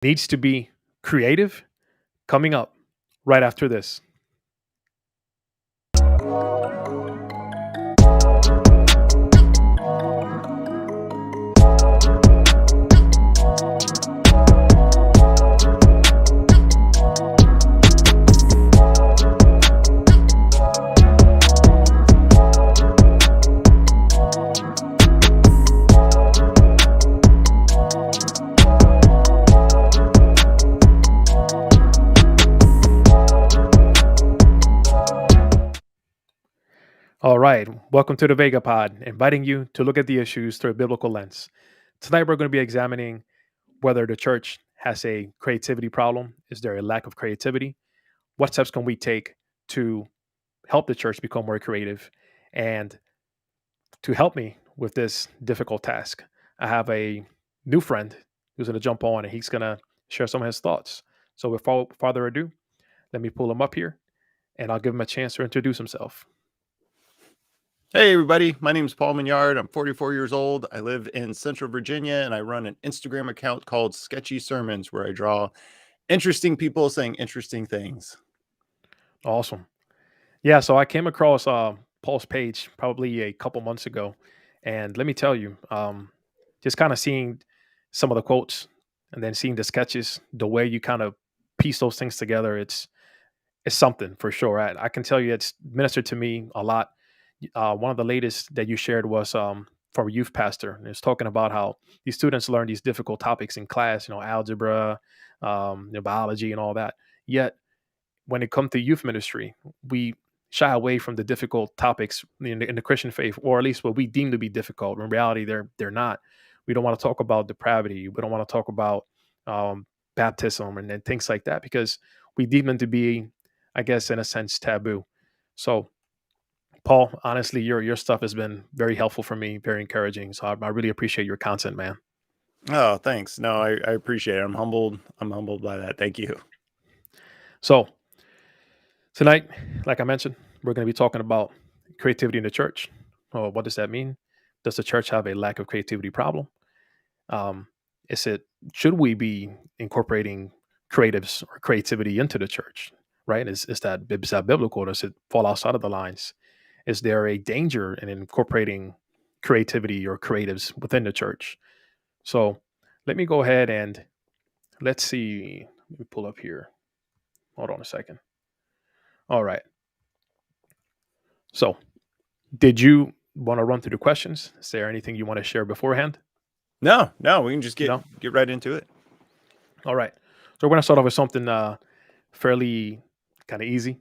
needs to be creative, coming up right after this. All right, welcome to the Vega Pod, inviting you to look at the issues through a biblical lens. Tonight, we're going to be examining whether the church has a creativity problem. Is there a lack of creativity? What steps can we take to help the church become more creative? And to help me with this difficult task, I have a new friend who's going to jump on and he's going to share some of his thoughts. So, without further ado, let me pull him up here and I'll give him a chance to introduce himself. Hey everybody, my name is Paul Mignard. I'm 44 years old. I live in Central Virginia and I run an Instagram account called Sketchy Sermons where I draw interesting people saying interesting things. Awesome. Yeah, so I came across Paul's page probably a couple months ago, and let me tell you, just kind of seeing some of the quotes and then seeing the sketches, the way you kind of piece those things together, it's something for sure. I can tell you, it's ministered to me a lot. One of the latest that you shared was from a youth pastor, and it's talking about how these students learn these difficult topics in class, algebra, biology, and all that. Yet when it comes to youth ministry, we shy away from the difficult topics in the Christian faith, or at least what we deem to be difficult. In reality, they're not. We don't want to talk about depravity. We don't want to talk about baptism and then things like that because we deem them to be, I guess, in a sense, taboo. So, Paul, honestly, your stuff has been very helpful for me, very encouraging. So I really appreciate your content, man. Oh, thanks. No, I appreciate it. I'm humbled. I'm humbled by that. Thank you. So tonight, like I mentioned, we're going to be talking about creativity in the church. Oh, what does that mean? Does the church have a lack of creativity problem? Um, is it should we be incorporating creatives or creativity into the church? Right? Is that biblical? Or does it fall outside of the lines? Is there a danger in incorporating creativity or creatives within the church? So let me go ahead and let's see. Let me pull up here. Hold on a second. All right. So did you want to run through the questions? Is there anything you want to share beforehand? No, we can just get right into it. All right. So we're going to start off with something fairly kind of easy.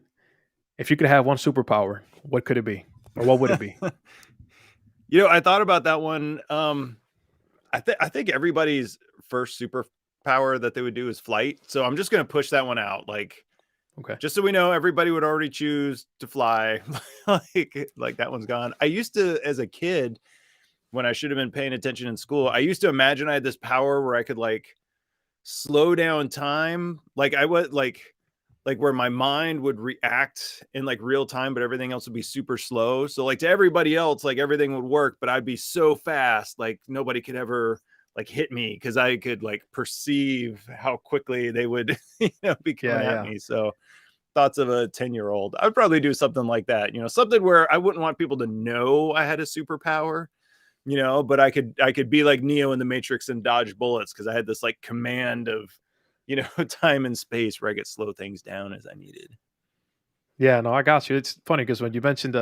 If you could have one superpower, what could it be? Or what would it be? I thought about that one. I think everybody's first superpower that they would do is flight. So I'm just going to push that one out. Okay. Just so we know, everybody would already choose to fly. like that one's gone. I used to, as a kid, when I should have been paying attention in school, I used to imagine I had this power where I could slow down time. I would where my mind would react in real time, but everything else would be super slow. So to everybody else, everything would work, but I'd be so fast, nobody could ever hit me because I could perceive how quickly they would be coming at me. So thoughts of a 10-year-old, I'd probably do something like that, something where I wouldn't want people to know I had a superpower, but I could be like Neo in the Matrix and dodge bullets because I had this command of time and space where I could slow things down as I needed. Yeah, no, I got you. It's funny because when you mentioned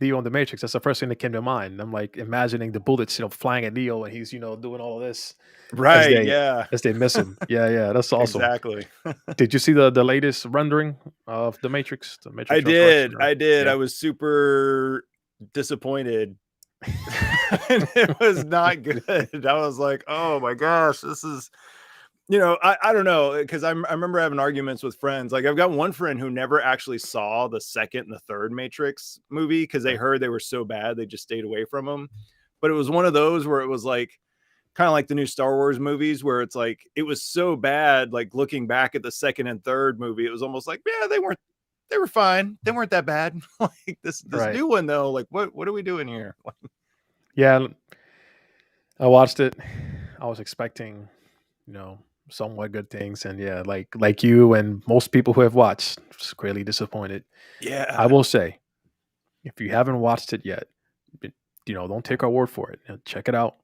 Neo in the Matrix, that's the first thing that came to mind. I'm imagining the bullets, flying at Neo, and he's doing all of this Right? Yeah. as they miss him. Yeah, that's awesome. Exactly. Did you see the latest rendering of the Matrix? The Matrix. I did. Yeah. I was super disappointed. It was not good. I was like, oh my gosh, this is. I don't know, because I remember having arguments with friends. I've got one friend who never actually saw the second and the third Matrix movie because they heard they were so bad they just stayed away from them. But it was one of those where it was kind of like the new Star Wars movies where it's it was so bad. Looking back at the second and third movie, it was almost yeah, they were fine. They weren't that bad. This Right. new one though, what are we doing here? Yeah, I watched it. I was expecting, somewhat good things, and yeah, like you and most people who have watched, just greatly disappointed. I Yeah. will say, if you haven't watched it yet, but, don't take our word for it. Check it out.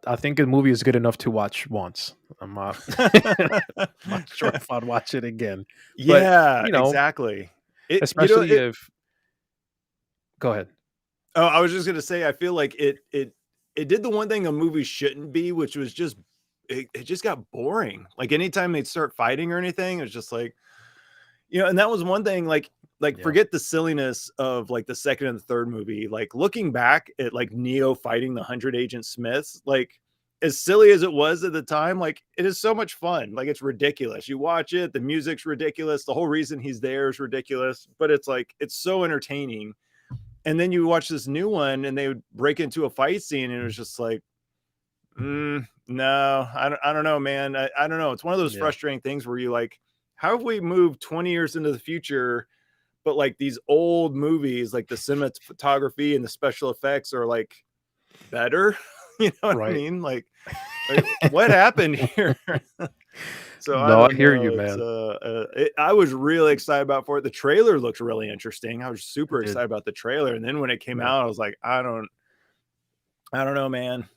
I think a movie is good enough to watch once. I'm not, I'm not sure if I'd watch it again, but Yeah, exactly. especially if. Go ahead. Oh, I was just gonna say, I feel like it did the one thing a movie shouldn't be, which was just it just got boring. Like anytime they'd start fighting or anything, it was just like, and that was one thing, like Yeah. forget the silliness of like the second and the third movie. Like looking back at like Neo fighting the 100 Agent Smiths, like as silly as it was at the time, like it is so much fun. Like it's ridiculous. You watch it, the music's ridiculous, the whole reason he's there is ridiculous, but it's like it's so entertaining. And then you watch this new one and they would break into a fight scene and it was just like, no, I don't know, man. I don't know. It's one of those Yeah. frustrating things where you like, how have we moved 20 years into the future, but like these old movies, like the cinematography and the special effects are like better? You know what I Right. mean? Like what happened here? So I No, I don't hear you, know. It's man. I was really excited about for it. The trailer looked really interesting. I was It super did. excited about the trailer, and then when it came Yeah. out, I was like, I don't know, man.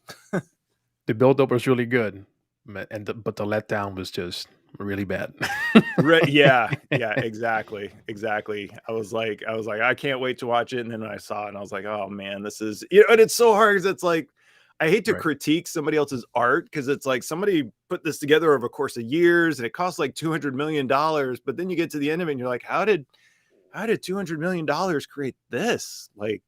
The buildup was really good, but the letdown was just really bad. Yeah, yeah, exactly, exactly. I was like, I can't wait to watch it. And then when I saw it, and I was like, oh man, this is, and it's so hard because it's like, I hate to Right. critique somebody else's art because it's like somebody put this together over a course of years and it costs like $200 million, but then you get to the end of it and you're like, how did $200 million create this? Like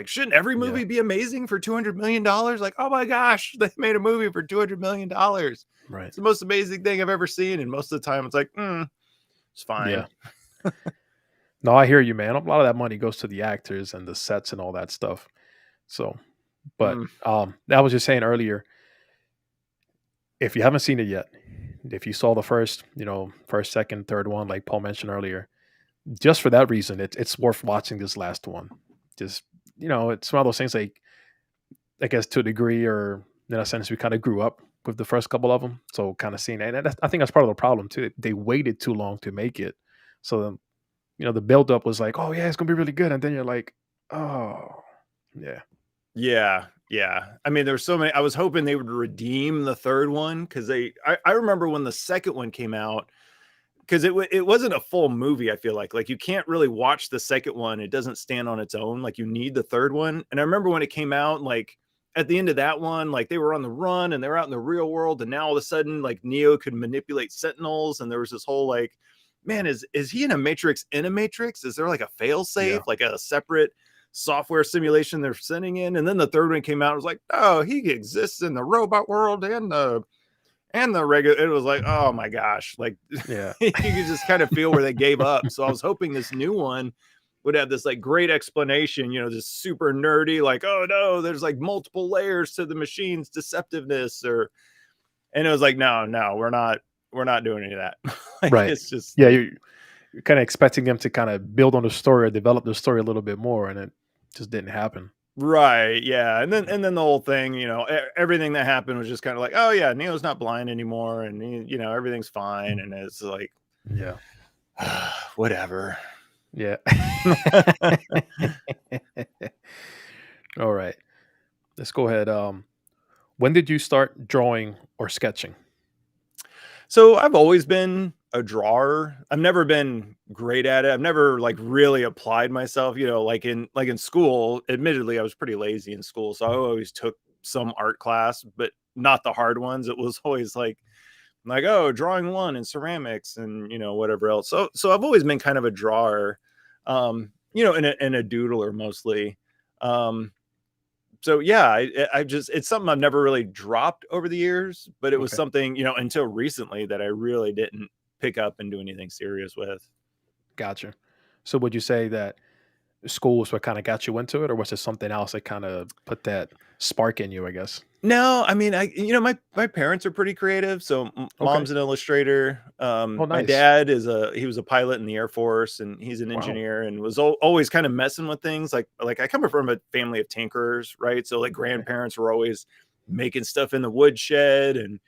shouldn't every Yeah. movie be amazing for $200 million? Like, oh my gosh, they made a movie for $200 million. Right. It's the most amazing thing I've ever seen. And most of the time it's like, it's fine. Yeah. No, I hear you, man. A lot of that money goes to the actors and the sets and all that stuff. So, but Mm, I was just saying earlier, if you haven't seen it yet, if you saw the first, first, second, third one, like Paul mentioned earlier, just for that reason, it's worth watching this last one. Just, it's one of those things like, I guess to a degree, or in a sense, we kind of grew up with the first couple of them. So kind of seeing it. And I think that's part of the problem too. They waited too long to make it. So then, the buildup was like, oh yeah, it's gonna be really good. And then you're like, oh yeah. yeah. Yeah. I mean, there's so many. I was hoping they would redeem the third one because I remember when the second one came out, because it wasn't a full movie. I feel like you can't really watch the second one. It doesn't stand on its own. Like you need the third one. And I remember when it came out, like at the end of that one, like they were on the run and they were out in the real world, and now all of a sudden, like Neo could manipulate Sentinels, and there was this whole like, man, is he in a Matrix? In a Matrix? Is there like a fail Yeah. safe, like a separate software simulation they're sending in? And then the third one came out. It was like, oh, he exists in the robot world and the regular. It was like, oh my gosh, like Yeah. you could just kind of feel where they gave up. So I was hoping this new one would have this like great explanation, just super nerdy, like, oh no, there's like multiple layers to the machine's deceptiveness, and it was like, no, we're not doing any of that. Like Right. it's just Yeah. You're kind of expecting them to kind of build on the story or develop the story a little bit more, and it just didn't happen. right, yeah. And then the whole thing, everything that happened was just kind of like, oh yeah, Neo's not blind anymore, and everything's fine, and it's like, Yeah. whatever. Yeah. All right. Let's go ahead. When did you start drawing or sketching? So I've always been a drawer. I've never been great at it. I've never like really applied myself, like in school. Admittedly, I was pretty lazy in school, so I always took some art class, but not the hard ones. It was always like oh, drawing one and ceramics and whatever else. So I've always been kind of a drawer, and a doodler mostly. Um so yeah, I just it's something I've never really dropped over the years, but it was Okay. something, until recently that I really didn't pick up and do anything serious with. Gotcha. So would you say that school was what kind of got you into it, or was it something else that kind of put that spark in you, I guess? No, I mean, my parents are pretty creative. So Okay. mom's an illustrator. Oh, My nice. dad he was a pilot in the Air Force, and he's an Wow. engineer and was always kind of messing with things. Like I come from a family of tinkerers, right? So like Okay. grandparents were always making stuff in the woodshed, and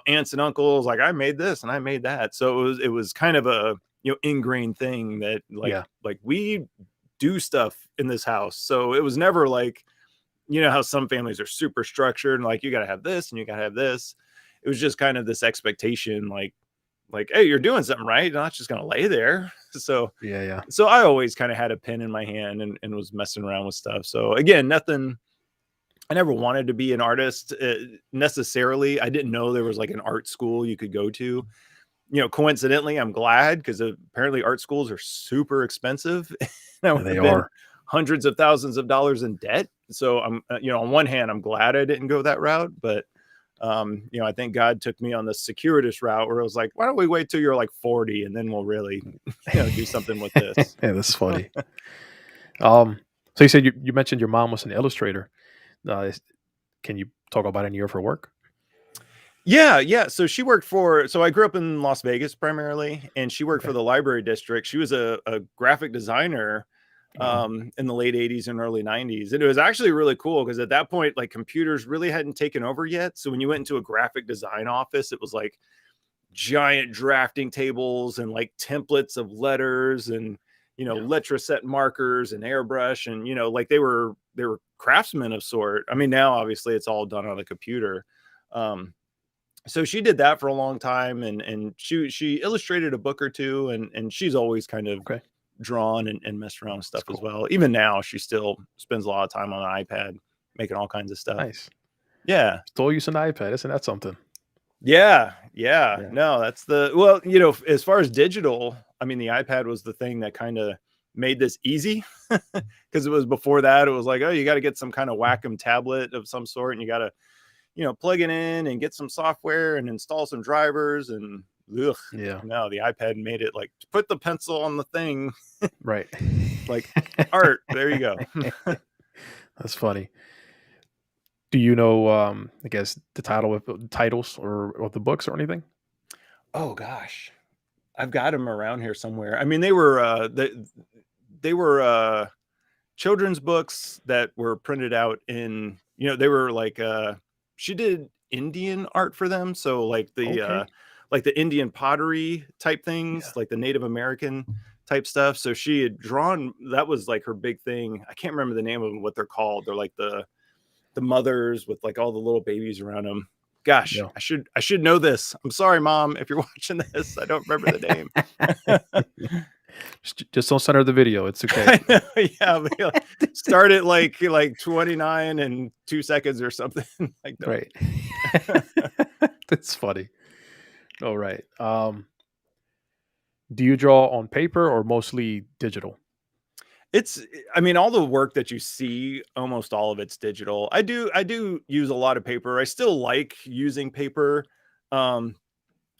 aunts and uncles, like, I made this and I made that. So it was kind of a, ingrained thing that Yeah. like we do stuff in this house. So it was never like, how some families are super structured and like, you got to have this and you got to have this. It was just kind of this expectation, like, hey, you're doing something right. You're not just going to lay there. So, Yeah. Yeah. so I always kind of had a pen in my hand and was messing around with stuff. So again, nothing, I never wanted to be an artist necessarily. I didn't know there was like an art school you could go to. Coincidentally, I'm glad, because apparently art schools are super expensive. I Yeah, would they have been are. hundreds of thousands of dollars in debt. So I'm, on one hand, I'm glad I didn't go that route, but I think God took me on the circuitous route where it was like, why don't we wait till you're like 40 and then we'll really, do something with this. Yeah, that's funny. So you said you mentioned your mom was an illustrator. Can you talk about any of her work? Yeah, yeah. So I grew up in Las Vegas primarily, and she worked for Okay. the library district. She was a graphic designer Wow. in the late 80s and early 90s. And it was actually really cool because at that point, like, computers really hadn't taken over yet. So when you went into a graphic design office, it was like giant drafting tables and like templates of letters and Yeah. letra set markers and airbrush, and like they were craftsmen of sort. I mean, now obviously it's all done on the computer. Um, so she did that for a long time, and she illustrated a book or two, and she's always kind of Okay. drawn and messed around with That's stuff as cool. well. Even now, she still spends a lot of time on an iPad making all kinds of stuff. Nice. Yeah. Still using the iPad. Isn't that something? Yeah. Yeah. Yeah. No, that's as far as digital, I mean, the iPad was the thing that kind of made this easy, because it was before that. It was like, oh, you got to get some kind of Wacom tablet of some sort, and you got to, plug it in and get some software and install some drivers. And ugh, Yeah. no, the iPad made it like, put the pencil on the thing, Right. like art. There you go. That's funny. Do you know, I guess the title of the titles or the books or anything? Oh gosh, I've got them around here somewhere. I mean, they were children's books that were printed out in, they were like, she did Indian art for them. So Okay. like the Indian pottery type Yeah. things, like the Native American type stuff. So she had drawn, that was like her big thing. I can't remember the name of them, what they're called. They're like the mothers with like all the little babies around them. Gosh, Yeah. I should know this. I'm sorry, mom, if you're watching this. I don't remember the name. Just don't send her the video. It's okay. I know, yeah, but, start at like 29 and 2 seconds or something like that. Right. That's funny. All right. Do you draw on paper or mostly digital? It's I mean, all the work that you see, almost all of it's digital. I do use a lot of paper. I still like using paper. Um,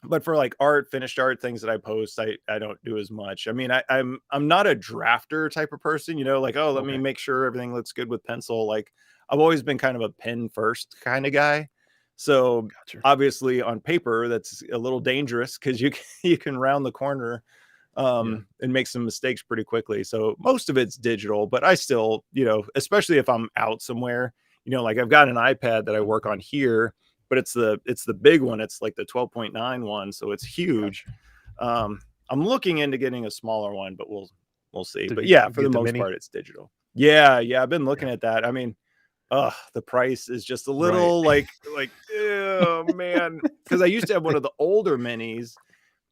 but for like art, finished art, things that I post, I don't do as much. I mean, I'm not a drafter type of person, like, oh, let me Okay. make sure everything looks good with pencil. Like, I've always been kind of a pen first kind of guy. So Gotcha. obviously on paper, that's a little dangerous because you can round the corner Yeah. and make some mistakes pretty quickly. So most of it's digital, but I still, especially if I'm out somewhere, like I've got an iPad that I work on here, but it's the big one. It's like the 12.9 one, so it's huge. Gotcha. I'm looking into getting a smaller one, but we'll see. But Did yeah, you for the get the most mini? part, it's digital. Yeah, yeah, I've been Yeah. looking at that. I mean, the price is just a Right. little like, oh man, because I used to have one of the older minis,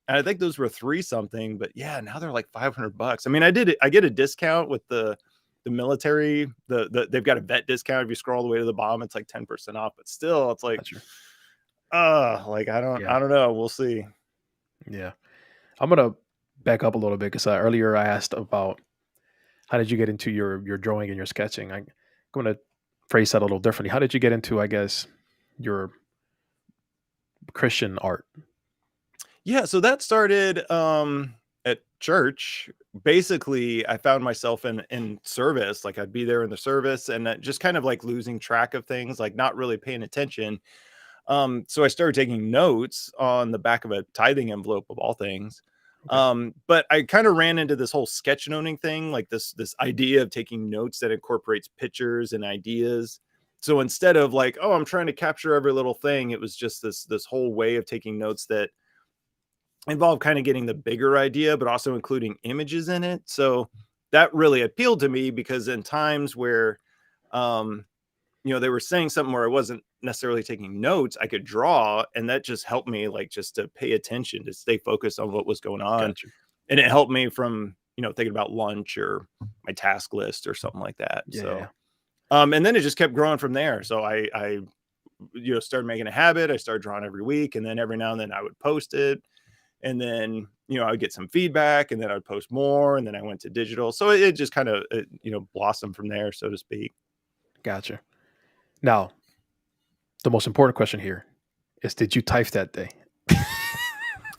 and I think those were 3 something, but yeah, now they're like $500. I mean, I get a discount with the military, they've got a vet discount. If you scroll all the way to the bottom, it's like 10% off, but still it's like, Gotcha. like I don't Yeah. I don't know. We'll see. Yeah. I'm gonna back up a little bit because earlier I asked about how did you get into your drawing and your sketching. I'm gonna phrase that a little differently. How did you get into, I guess, your Christian art? Yeah, so that started at church. Basically, I found myself in service. Like, I'd be there in the service and just kind of like losing track of things, like not really paying attention. So I started taking notes on the back of a tithing envelope of all things. Okay. But I kind of ran into this whole sketchnoting thing, like this idea of taking notes that incorporates pictures and ideas. So instead of like, oh, I'm trying to capture every little thing, it was just this whole way of taking notes that involved kind of getting the bigger idea, but also including images in it. So that really appealed to me because in times where, um, they were saying something where I wasn't necessarily taking notes, I could draw, and that just helped me like just to pay attention, to stay focused on what was going on. Got you. And it helped me from, thinking about lunch or my task list or something like that. Yeah. So, and then it just kept growing from there. So I started making a habit. I started drawing every week, and then every now and then I would post it, and then I would get some feedback, and then I would post more, and then I went to digital. So it just kind of blossomed from there, so to speak. Gotcha. Now, the most important question here is, did you type that day?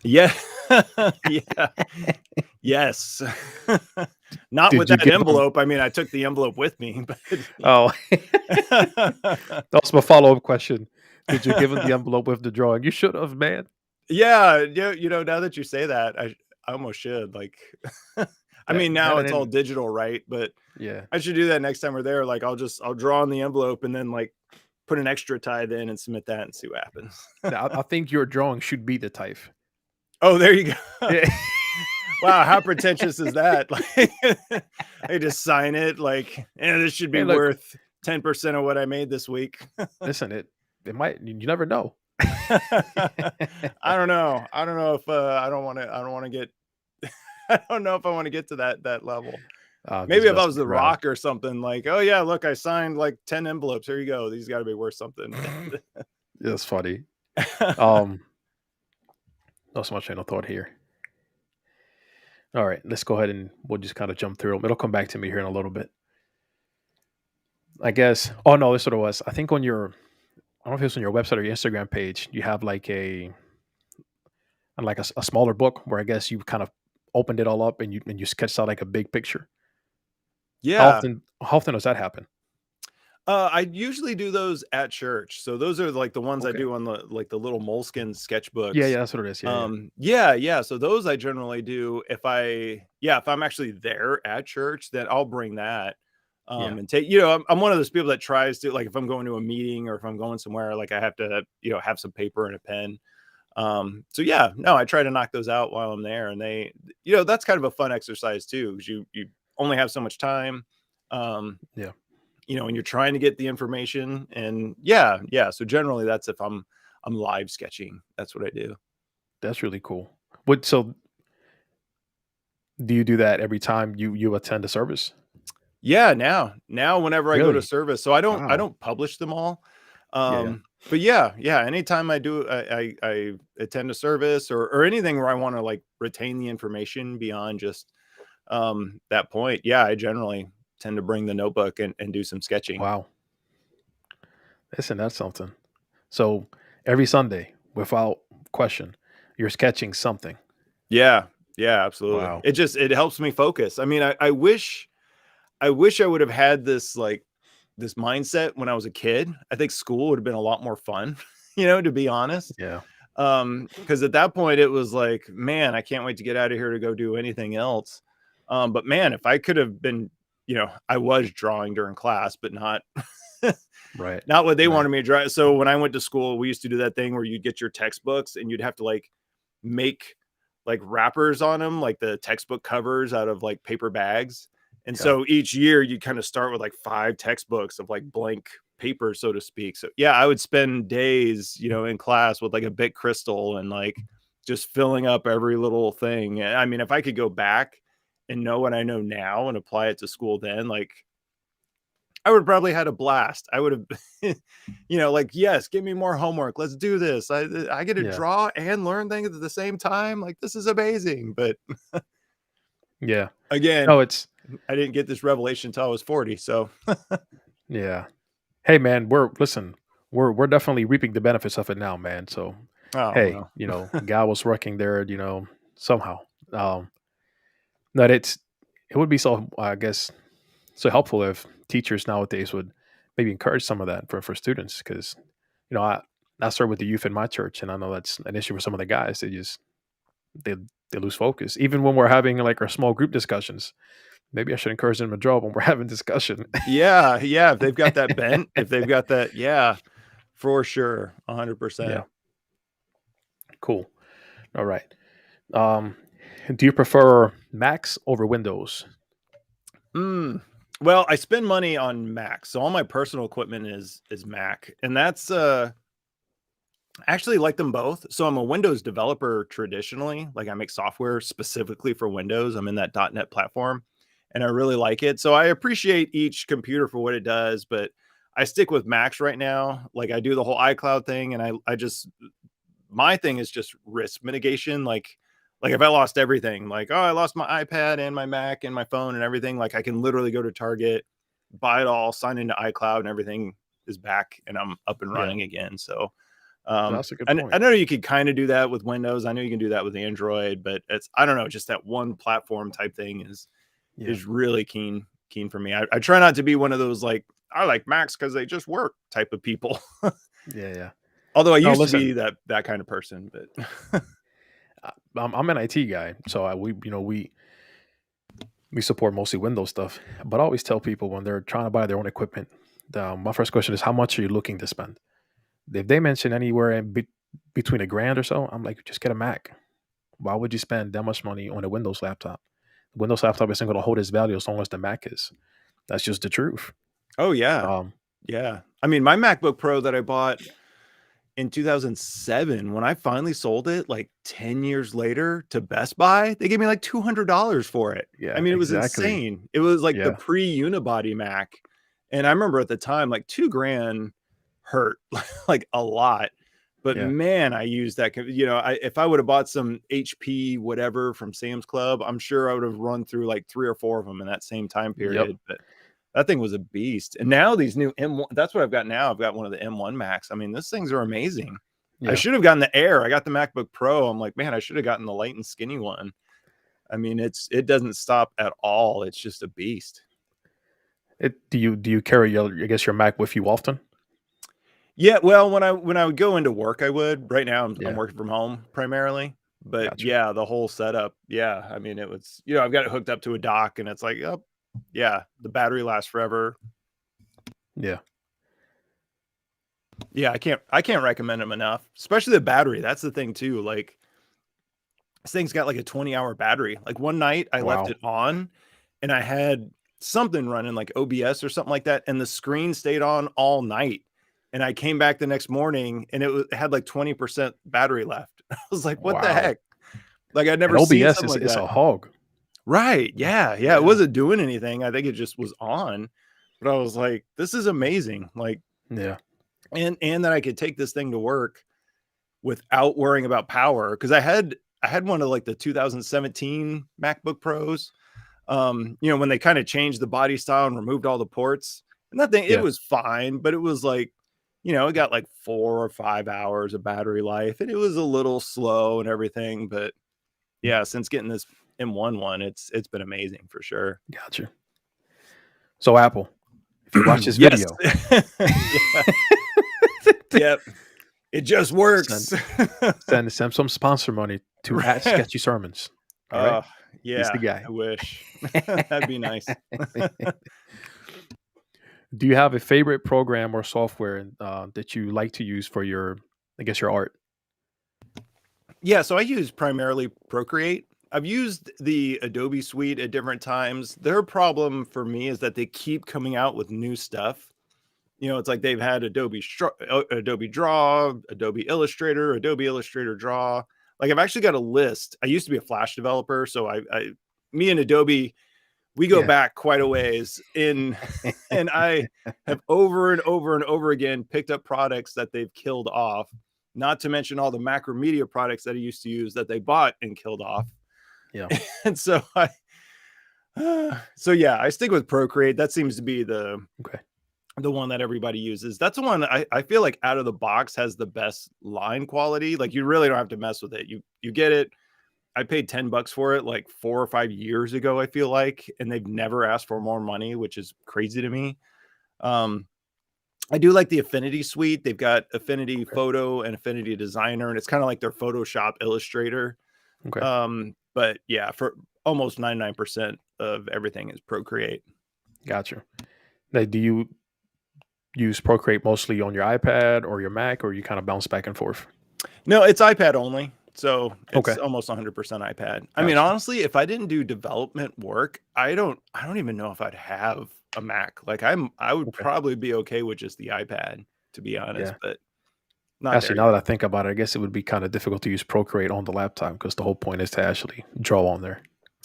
Yeah. Yeah. Yes. Not Did with you that give them? envelope. I mean, I took the envelope with me, but Oh, that was my follow-up question. Did you give him the envelope with the drawing? You should have, man. yeah, yeah, now that you say that, I almost should, like I That mean, that now and it's all then digital, right? But yeah. I should do that next time we're there. Like, I'll draw on the envelope and then, like, put an extra tithe in and submit that and see what happens. Now, I think your drawing should be the type. Oh, there you go. Yeah. Wow, how pretentious is that? Like, I just sign it like, this should be Hey, look, worth 10% of what I made this week. listen, it might, you never know. I don't know. I don't know if I don't want to get I don't know if I want to get to that level. Just Maybe if I was messing The around. Rock or something, like, oh yeah, look, I signed like 10 envelopes. Here you go. These got to be worth something. That's funny. Um, Lost my train of thought here. All right, let's go ahead and we'll just kind of jump through them. It'll come back to me here in a little bit. I guess. Oh no, this is what it was. I think on your, I don't know if it's on your website or your Instagram page, you have like a smaller book where I guess you kind of opened it all up and you sketched out like a big picture. Yeah. How often does that happen? I usually do those at church. So those are like the ones I Okay. do on the little moleskin Yeah, sketchbooks. yeah, that's what it is. Yeah, yeah, Yeah. So those I generally do if I'm actually there at church, then I'll bring that. yeah. And take, I'm one of those people that tries to, like, if I'm going to a meeting or if I'm going somewhere, like I have to, have some paper and a pen. So yeah, no, I try to knock those out while I'm there. And they, that's kind of a fun exercise too, because you only have so much time. Um, Yeah. and you're trying to get the information, and yeah. So generally that's if I'm live sketching. That's what I do. That's really cool. So do you do that every time you attend a service? Yeah, now whenever I go to Really? service, so I Wow. don't publish them all. Yeah, yeah. But yeah, anytime I do, I attend a service or anything where I want to like retain the information beyond just that point. Yeah, I generally tend to bring the notebook and do some sketching. Wow. Listen, that's something. So every Sunday, without question, you're sketching something. Yeah, yeah, absolutely. Wow. It helps me focus. I mean, I wish I would have had this mindset when I was a kid. I think school would have been a lot more fun, to be honest. Yeah. Because at that point it was like, man, I can't wait to get out of here to go do anything else. But man, if I could have been, I was drawing during class, but not Right. not what they Right. wanted me to draw. So when I went to school, we used to do that thing where you'd get your textbooks and you'd have to like make like wrappers on them, like the textbook covers out of like paper bags. And Yeah. so each year you kind of start with like 5 textbooks of like blank paper, so to speak. So yeah, I would spend days, in class with like a big crystal and like just filling up every little thing. And I mean, if I could go back and know what I know now and apply it to school then, like I would probably had a blast. I would have, like, yes, give me more homework. Let's do this. I get to Yeah. draw and learn things at the same time. Like, this is amazing. But Yeah. again, No, it's I didn't get this revelation until I was 40. So, yeah. Hey man, we're definitely reaping the benefits of it now, man. So oh hey, well. God was working there, somehow. Um that it would be so, I guess, so helpful if teachers nowadays would maybe encourage some of that for students, because I serve with the youth in my church, and I know that's an issue for some of the guys. They lose focus even when we're having like our small group discussions. Maybe I should encourage them to draw when we're having discussion. Yeah, yeah, if they've got that bent, if they've got that, yeah, for sure, Yeah, 100%. cool. All right. Um, do you prefer Macs over Windows? Mm. Well, I spend money on Mac, so all my personal equipment is Mac, and that's, I actually like them both. So I'm a Windows developer traditionally, like I make software specifically for Windows. I'm in that .NET platform, and I really like it. So I appreciate each computer for what it does, but I stick with Macs right now. Like I do the whole iCloud thing, and I just my thing is just risk mitigation. Like if I lost everything, like, oh, I lost my iPad and my Mac and my phone and everything, like I can literally go to Target, buy it all, sign into iCloud, and everything is back and I'm up and Yeah, running again. So that's a good I point. know you could kind of do that with Windows. I know you can do that with Android, but it's I don't know, just that one platform type thing Yeah, is really keen for me. I try not to be one of those like I like Macs because they just work type of people. yeah, yeah. Although I No, used to listen, be that kind of person, but I'm an IT guy, so we support mostly Windows stuff. But I always tell people when they're trying to buy their own equipment, my first question is, how much are you looking to spend? If they mention anywhere between a grand or so, I'm like, just get a Mac. Why would you spend that much money on a Windows laptop? The Windows laptop isn't going to hold its value as long as the Mac is. That's just the truth. oh yeah. Um, Yeah. I mean, my MacBook Pro that I bought in 2007, when I finally sold it like 10 years later to Best Buy, they gave me like $200 for it. I yeah, mean, it was exactly. insane. It was like the Yeah, pre-unibody Mac. And I remember at the time, like 2 grand hurt like a lot. But yeah, man, I used that. If I would have bought some HP whatever from Sam's Club, I'm sure I would have run through like 3 or 4 of them in that same time yep, period. But that thing was a beast. And now these new M1, that's what I've got now. I've got one of the M1 Max. I mean, those things are amazing. I yeah. should have gotten the Air. I got the MacBook Pro. I'm like, man, I should have gotten the light and skinny one. I mean, it doesn't stop at all. It's just a beast. Do you carry your, I guess, your Mac with you often? Yeah, well, when I would go into work, I would. Right now, I'm Yeah, working from home primarily, but gotcha. yeah, the whole setup. Yeah, I mean, it was. I've got it hooked up to a dock, and it's like, oh, yeah, the battery lasts forever. Yeah, Yeah, I can't recommend them enough, especially the battery. That's the thing too. Like this thing's got like a 20-hour battery. Like one night I left wow, it on and I had something running like OBS or something like that, and the screen stayed on all night. And I came back the next morning and it had like 20% battery left. I was like, what the wow. heck? Like I'd And never seen OBS something like is that. a hog. Right. Yeah. Yeah. It Yeah, wasn't doing anything. I think it just was on. But I was like, this is amazing. Like, yeah, and that I could take this thing to work without worrying about power because I had one of like the 2017 MacBook Pros. When they kind of changed the body style and removed all the ports, and that thing it yeah. was fine, but it was like, it got like 4 or 5 hours of battery life, and it was a little slow and everything. But yeah, since getting this M1 one, it's been amazing for sure. Gotcha. So Apple, if you watch this Yes, video, yeah, yep, it just send works. send some sponsor money to at Right. Sketchy Sermons. All right, Oh, he's the yeah, guy. I wish. That'd be nice. Do you have a favorite program or software that you like to use for your, I guess, your art? Yeah, so I use primarily Procreate. I've used the Adobe suite at different times. Their problem for me is that they keep coming out with new stuff. It's like they've had Adobe Draw, Adobe Illustrator, Adobe Illustrator Draw. Like I've actually got a list. I used to be a Flash developer, so me and Adobe, we go Yeah, back quite a ways in, and I have over and over and over again picked up products that they've killed off. Not to mention all the Macromedia products that I used to use that they bought and killed off. yeah. And so so yeah, I stick with Procreate. That seems to be Okay. the one that everybody uses. That's the one I feel like out of the box has the best line quality. Like you really don't have to mess with it. You get it. I paid $10 for it like 4 or 5 years ago, I feel like, and they've never asked for more money, which is crazy to me. Um, I do like the Affinity suite. They've got Affinity Okay. Photo and Affinity Designer, and it's kind of like their Photoshop Illustrator. Okay. But yeah, for almost 99%. of everything is Procreate. Gotcha. Now, do you use Procreate mostly on your iPad or your Mac, or you kind of bounce back and forth? No, it's iPad only. So it's Okay, almost 100% iPad. I mean, gotcha. honestly, if I didn't do development work, I don't even know if I'd have a Mac. Like I would Okay, probably be okay with just the iPad, to be honest, yeah. but not Actually, there now that yet. I think about it, I guess it would be kind of difficult to use Procreate on the laptop because the whole point is to actually draw on there.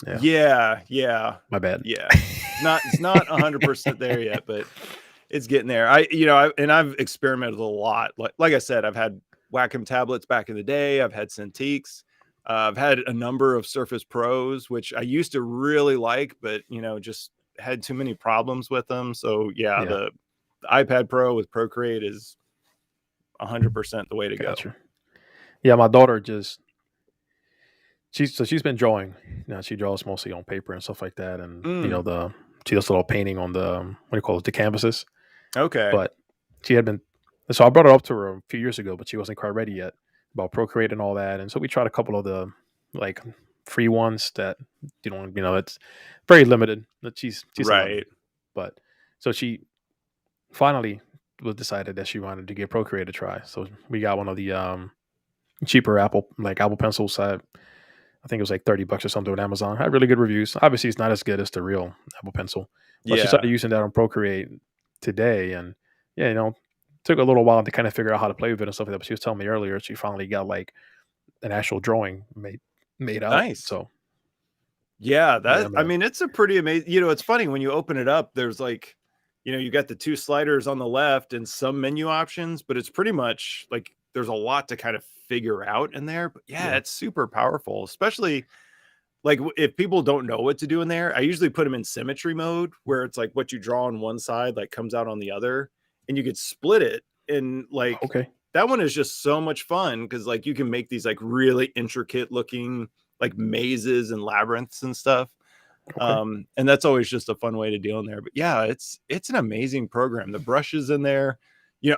Yeah, Yeah, yeah. my bad. Yeah. It's not 100% there yet, but it's getting there. I've experimented a lot. Like I said, I've had Wacom tablets back in the day. I've had Cintiqs. I've had a number of Surface Pros, which I used to really like, but just had too many problems with them. So yeah, Yeah, the iPad Pro with Procreate is 100% the way to go. gotcha. Yeah, my daughter just she's been drawing. She draws mostly on paper and stuff like that, and Mm, she does a little painting on the what do you call it, the canvases. okay. But she had been so I brought it up to her a few years ago, but she wasn't quite ready yet about Procreate and all that. And so we tried a couple of the like free ones that it's very limited. But she's 11, Right. but so she finally was decided that she wanted to give Procreate a try. So we got one of the cheaper Apple pencils. I think it was like $30 or something on Amazon. Had really good reviews. Obviously, it's not as good as the real Apple Pencil, but she Yeah. started using that on Procreate today, and yeah, took a little while to kind of figure out how to play with it and stuff like that. But she was telling me earlier she finally got like an actual drawing made out. Nice. So Yeah, yeah, I man, mean, it's a pretty amazing. It's funny when you open it up, there's like, you got the two sliders on the left and some menu options, but it's pretty much like there's a lot to kind of figure out in there. But yeah, yeah, it's super powerful, especially like if people don't know what to do in there. I usually put them in symmetry mode where it's like what you draw on one side like comes out on the other, and you could split it. And like okay, that one is just so much fun because like you can make these like really intricate looking like mazes and labyrinths and stuff. okay, And that's always just a fun way to deal in there. But yeah, it's an amazing program. The brushes in there,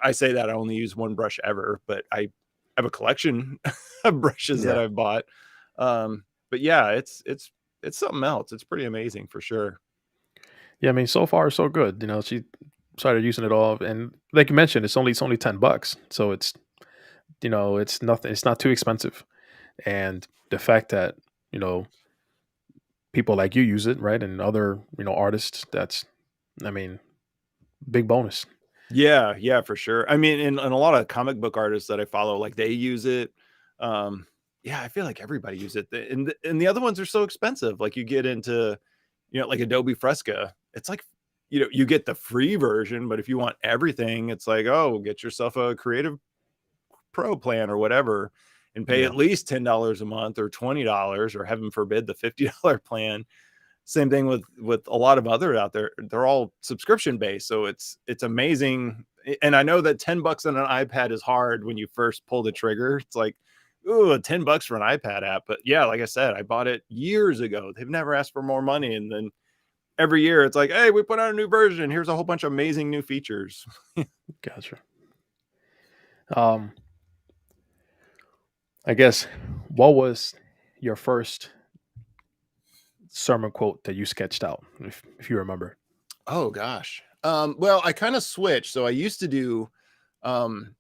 I say that I only use one brush ever, but I have a collection of brushes that yeah, I've bought. But yeah, it's something else. It's pretty amazing for sure. yeah. I mean, so far so good. She started using it all, and like you mentioned, it's only $10, so it's nothing. It's not too expensive, and the fact that you know people like you use it, right? And other, artists, that's, I mean, big bonus. Yeah, yeah, for sure. I mean, and a lot of comic book artists that I follow, like they use it. Um, yeah, I feel like everybody uses it. And the other ones are so expensive. Like you get into, like Adobe Fresca. It's like, you get the free version, but if you want everything, it's like, oh, get yourself a Creative Pro plan or whatever and pay Yeah. at least $10 a month or $20 or heaven forbid the $50 plan. Same thing with a lot of other out there. They're all subscription based, so it's amazing. And I know that $10 on an iPad is hard when you first pull the trigger. It's like, ooh, $10 for an iPad app. But yeah, like I said, I bought it years ago. They've never asked for more money, and then every year it's like, hey, we put out a new version. Here's a whole bunch of amazing new features. Gotcha. Um, I guess, what was your first sermon quote that you sketched out, if you remember? Oh gosh. Well, I kind of switched. So I used to do um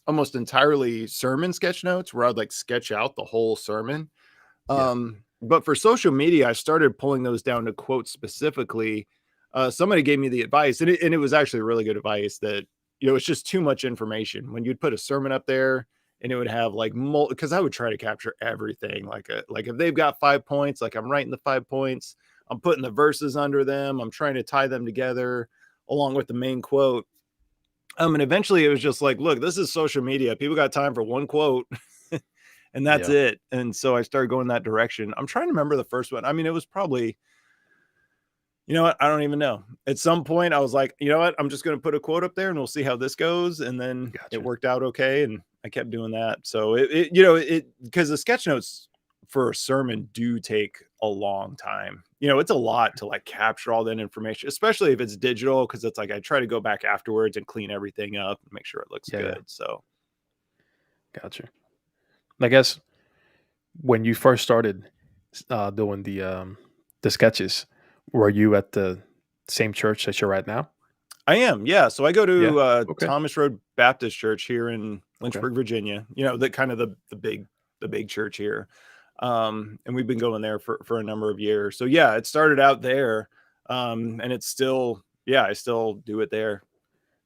almost entirely sermon sketch notes where I'd like sketch out the whole sermon. Yeah. But for social media, I started pulling those down to quotes specifically. Somebody gave me the advice, and it was actually really good advice that it's just too much information. When you'd put a sermon up there, and it would have like because I would try to capture everything. Like if they've got 5 points, like I'm writing the 5 points, I'm putting the verses under them, I'm trying to tie them together along with the main quote. And eventually it was just like, look, this is social media. People got time for one quote and that's Yeah. it. And so I started going that direction. I'm trying to remember the first one. I mean, it was probably, you know what? I don't even know. At some point, I was like, you know what? I'm just going to put a quote up there and we'll see how this goes. And then it Gotcha. worked out okay. And I kept doing that. So because the sketch notes for a sermon do take a long time. It's a lot to like capture all that information, especially if it's digital. Cause it's like I try to go back afterwards and clean everything up and make sure it looks Yeah. Yeah. good. So, Gotcha. I guess when you first started doing the sketches, were you at the same church that you're at now? I am, yeah. So I go Yeah. to Okay. Thomas Road Baptist Church here in Okay. Lynchburg, Virginia. You know, the kind of the big church here. And we've been going there for a number of years. So yeah, it started out there. And it's still, yeah, I still do it there.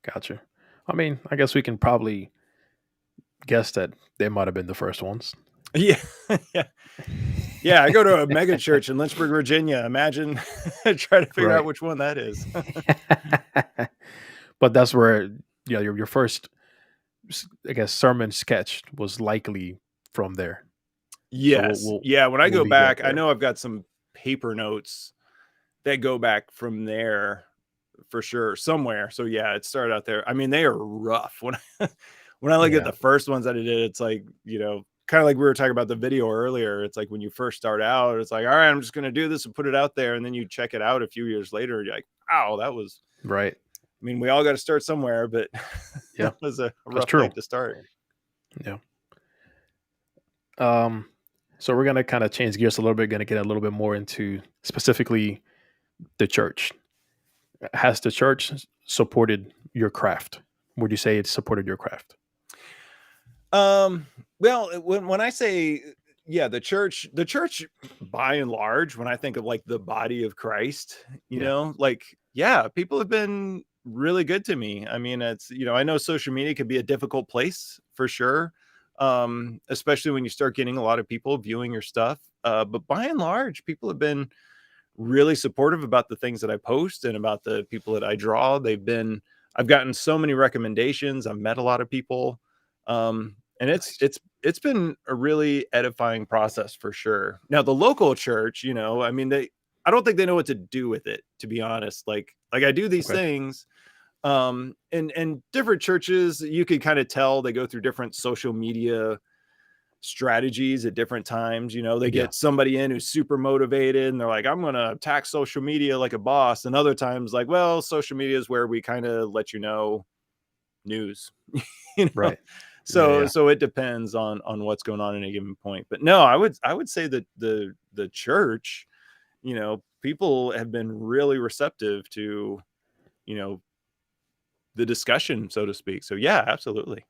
Gotcha. I mean, I guess we can probably guess that they might have been the first ones. Yeah. Yeah. Yeah, I go to a mega church in Lynchburg, Virginia. Imagine trying to figure out Right. which one that is. But that's where, your first, I guess, sermon sketch was likely from there. So we'll Yes. we'll, Yeah, when I we'll go leave that back, I there. know I've got some paper notes that go back from there for sure somewhere. So yeah, it started out there. I mean, they are rough. When I, when I look at Yeah. the first ones that I did, it's like, you know, kind of like we were talking about the video earlier. It's like when you first start out, it's like, all right, I'm just going to do this and put it out there. And then you check it out a few years later. And you're like, wow, that was, Right. I mean, we all got to start somewhere, but Yeah. that was a That's rough true. place to start. Yeah. Um. So we're gonna kind of change gears a little bit. Gonna get a little bit more into specifically the church. Has the church supported your craft? Would you say it supported your craft? Um, well, when I say yeah, the church by and large, when I think of like the body of Christ, you Yeah. know, like yeah, people have been really good to me. I mean, it's you know, I know social media can be a difficult place for sure. Especially when you start getting a lot of people viewing your stuff. But by and large, people have been really supportive about the things that I post and about the people that I draw. I've gotten so many recommendations. I've met a lot of people. And Nice. it's been a really edifying process for sure. Now the local church, you know, I mean, I don't think they know what to do with it, to be honest. Like I do these Okay. things. And different churches, you could kind of tell they go through different social media strategies at different times. You know, they Yeah. get somebody in who's super motivated and they're like, I'm going to attack social media like a boss. And other times, like, well, social media is where we kind of let you know news, you know? Right. Yeah. So, Yeah. so it depends on what's going on at a given point. But no, I would say that the church, you know, people have been really receptive to, you know, the discussion, so to speak. So yeah, absolutely.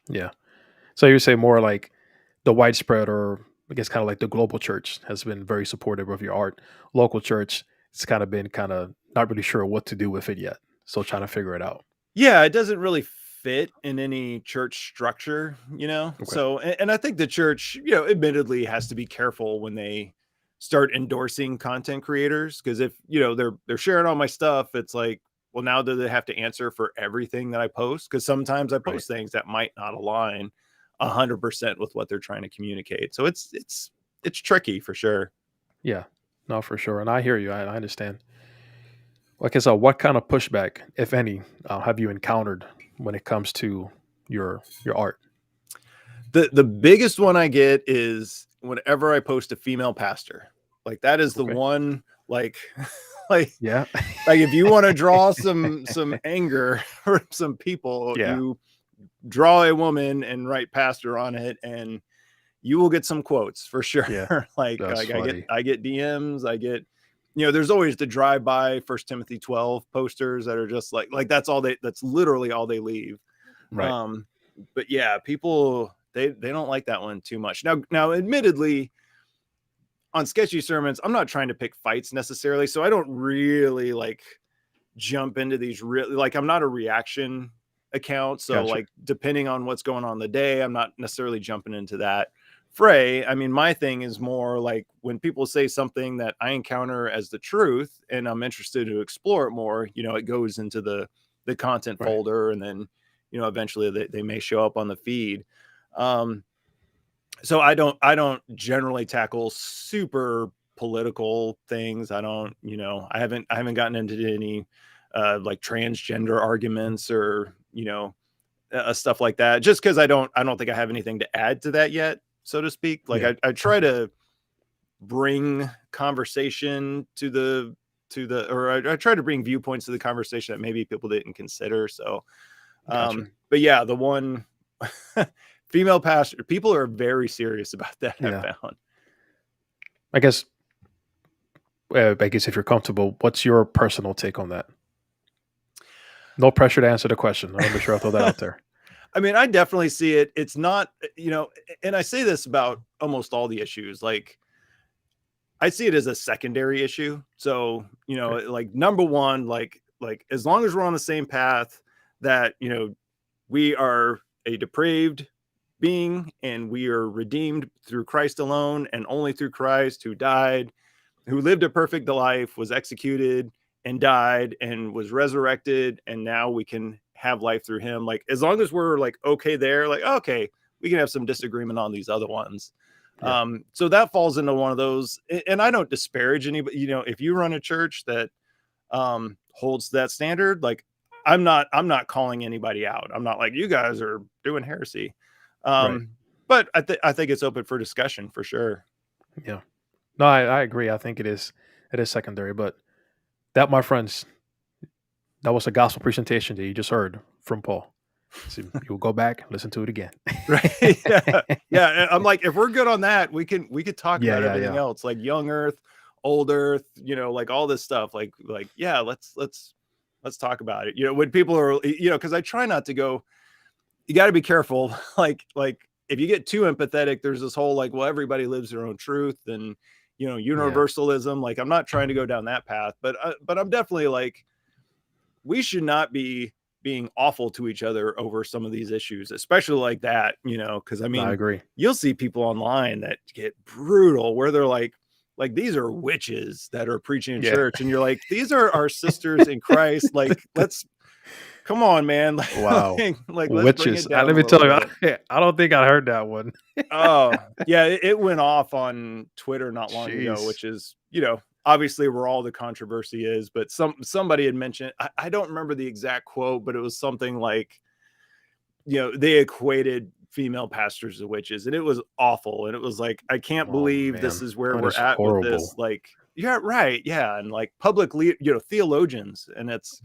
Yeah. So you say more like the widespread, or I guess kind of like the global church has been very supportive of your art. Local church, it's kind of been kind of not really sure what to do with it yet. So trying to figure it out. Yeah, it doesn't really fit in any church structure, you know? Okay. So, and I think the church, you know, admittedly has to be careful when they start endorsing content creators. Cause if, you know, they're sharing all my stuff, it's like, well, now do they have to answer for everything that I post? Cause sometimes I Right. post things that might not align 100% with what they're trying to communicate. So it's tricky for sure. Yeah. No, for sure. And I hear you. I understand. Like I said, what kind of pushback, if any, have you encountered when it comes to your art? The biggest one I get is whenever I post a female pastor. Like that is the Okay. one like like Yeah. like if you want to draw some anger from some people, Yeah. you draw a woman and write pastor on it and you will get some quotes for sure. Yeah. That's Like funny. I get DMs, I get you know, there's always the drive by First Timothy 12 posters that are just like that's literally all they leave. Right. Um, but yeah, people they don't like that one too much. Now, admittedly, on sketchy sermons, I'm not trying to pick fights necessarily, so I don't really like jump into these really like I'm not a reaction account, so Gotcha. like depending on what's going on the day, I'm not necessarily jumping into that fray. I mean, my thing is more like when people say something that I encounter as the truth and I'm interested to explore it more, you know, it goes into the content Right. folder and then, you know, eventually they may show up on the feed. Um, so I don't generally tackle super political things. I don't, you know, I haven't gotten into any like transgender arguments or, you know, stuff like that just because I don't think I have anything to add to that yet, so to speak. Like Yeah. I try to bring conversation to the or I try to bring viewpoints to the conversation that maybe people didn't consider. So Gotcha. but yeah, the one female pastor, people are very serious about that, I Yeah. found. I guess I guess if you're comfortable, what's your personal take on that? No pressure to answer the question. I want to make sure I throw that out there. I mean, I definitely see it. It's not, and I say this about almost all the issues. Like, I see it as a secondary issue. So, Okay. like number one, like as long as we're on the same path that, we are a depraved being and we are redeemed through Christ alone and only through Christ, who died, who lived a perfect life, was executed and died and was resurrected, and now we can have life through him. Like, as long as we're like okay there, like okay, we can have some disagreement on these other ones. Yeah. So that falls into one of those. And I don't disparage anybody. If you run a church that holds that standard, like I'm not calling anybody out. I'm not like, you guys are doing heresy. Right. But I think it's open for discussion for sure. Yeah. No, I agree. I think it is. It is secondary, but that, my friends, that was a gospel presentation that you just heard from Paul. So you'll go back, listen to it again. Right. Yeah. Yeah. I'm like, if we're good on that, we could talk Yeah, about yeah, everything yeah. else, like young earth, old earth, like all this stuff. Like, yeah, let's talk about it. When people are, because I try not to go, you got to be careful. Like if you get too empathetic, there's this whole like, well, everybody lives their own truth and Yeah. universalism. Like, I'm not trying to go down that path, but I'm definitely like, we should not be being awful to each other over some of these issues, especially like that, because I No, I mean, agree. you'll see people online that get brutal where they're like these are witches that are preaching in Yeah. church, and you're like, these are our sisters in Christ. Like, let's come on, man. Wow. Like let's bring Witches. it down Let a me little tell you, bit. I don't think I heard that one. Oh, yeah, it went off on Twitter not long ago, Jeez. which is, obviously where all the controversy is, but somebody had mentioned, I don't remember the exact quote, but it was something like, they equated female pastors to witches, and it was awful. And it was like, I can't Oh believe this man, is where that we're is at with this. horrible. Like, yeah, right. Yeah. And like publicly, theologians, and it's,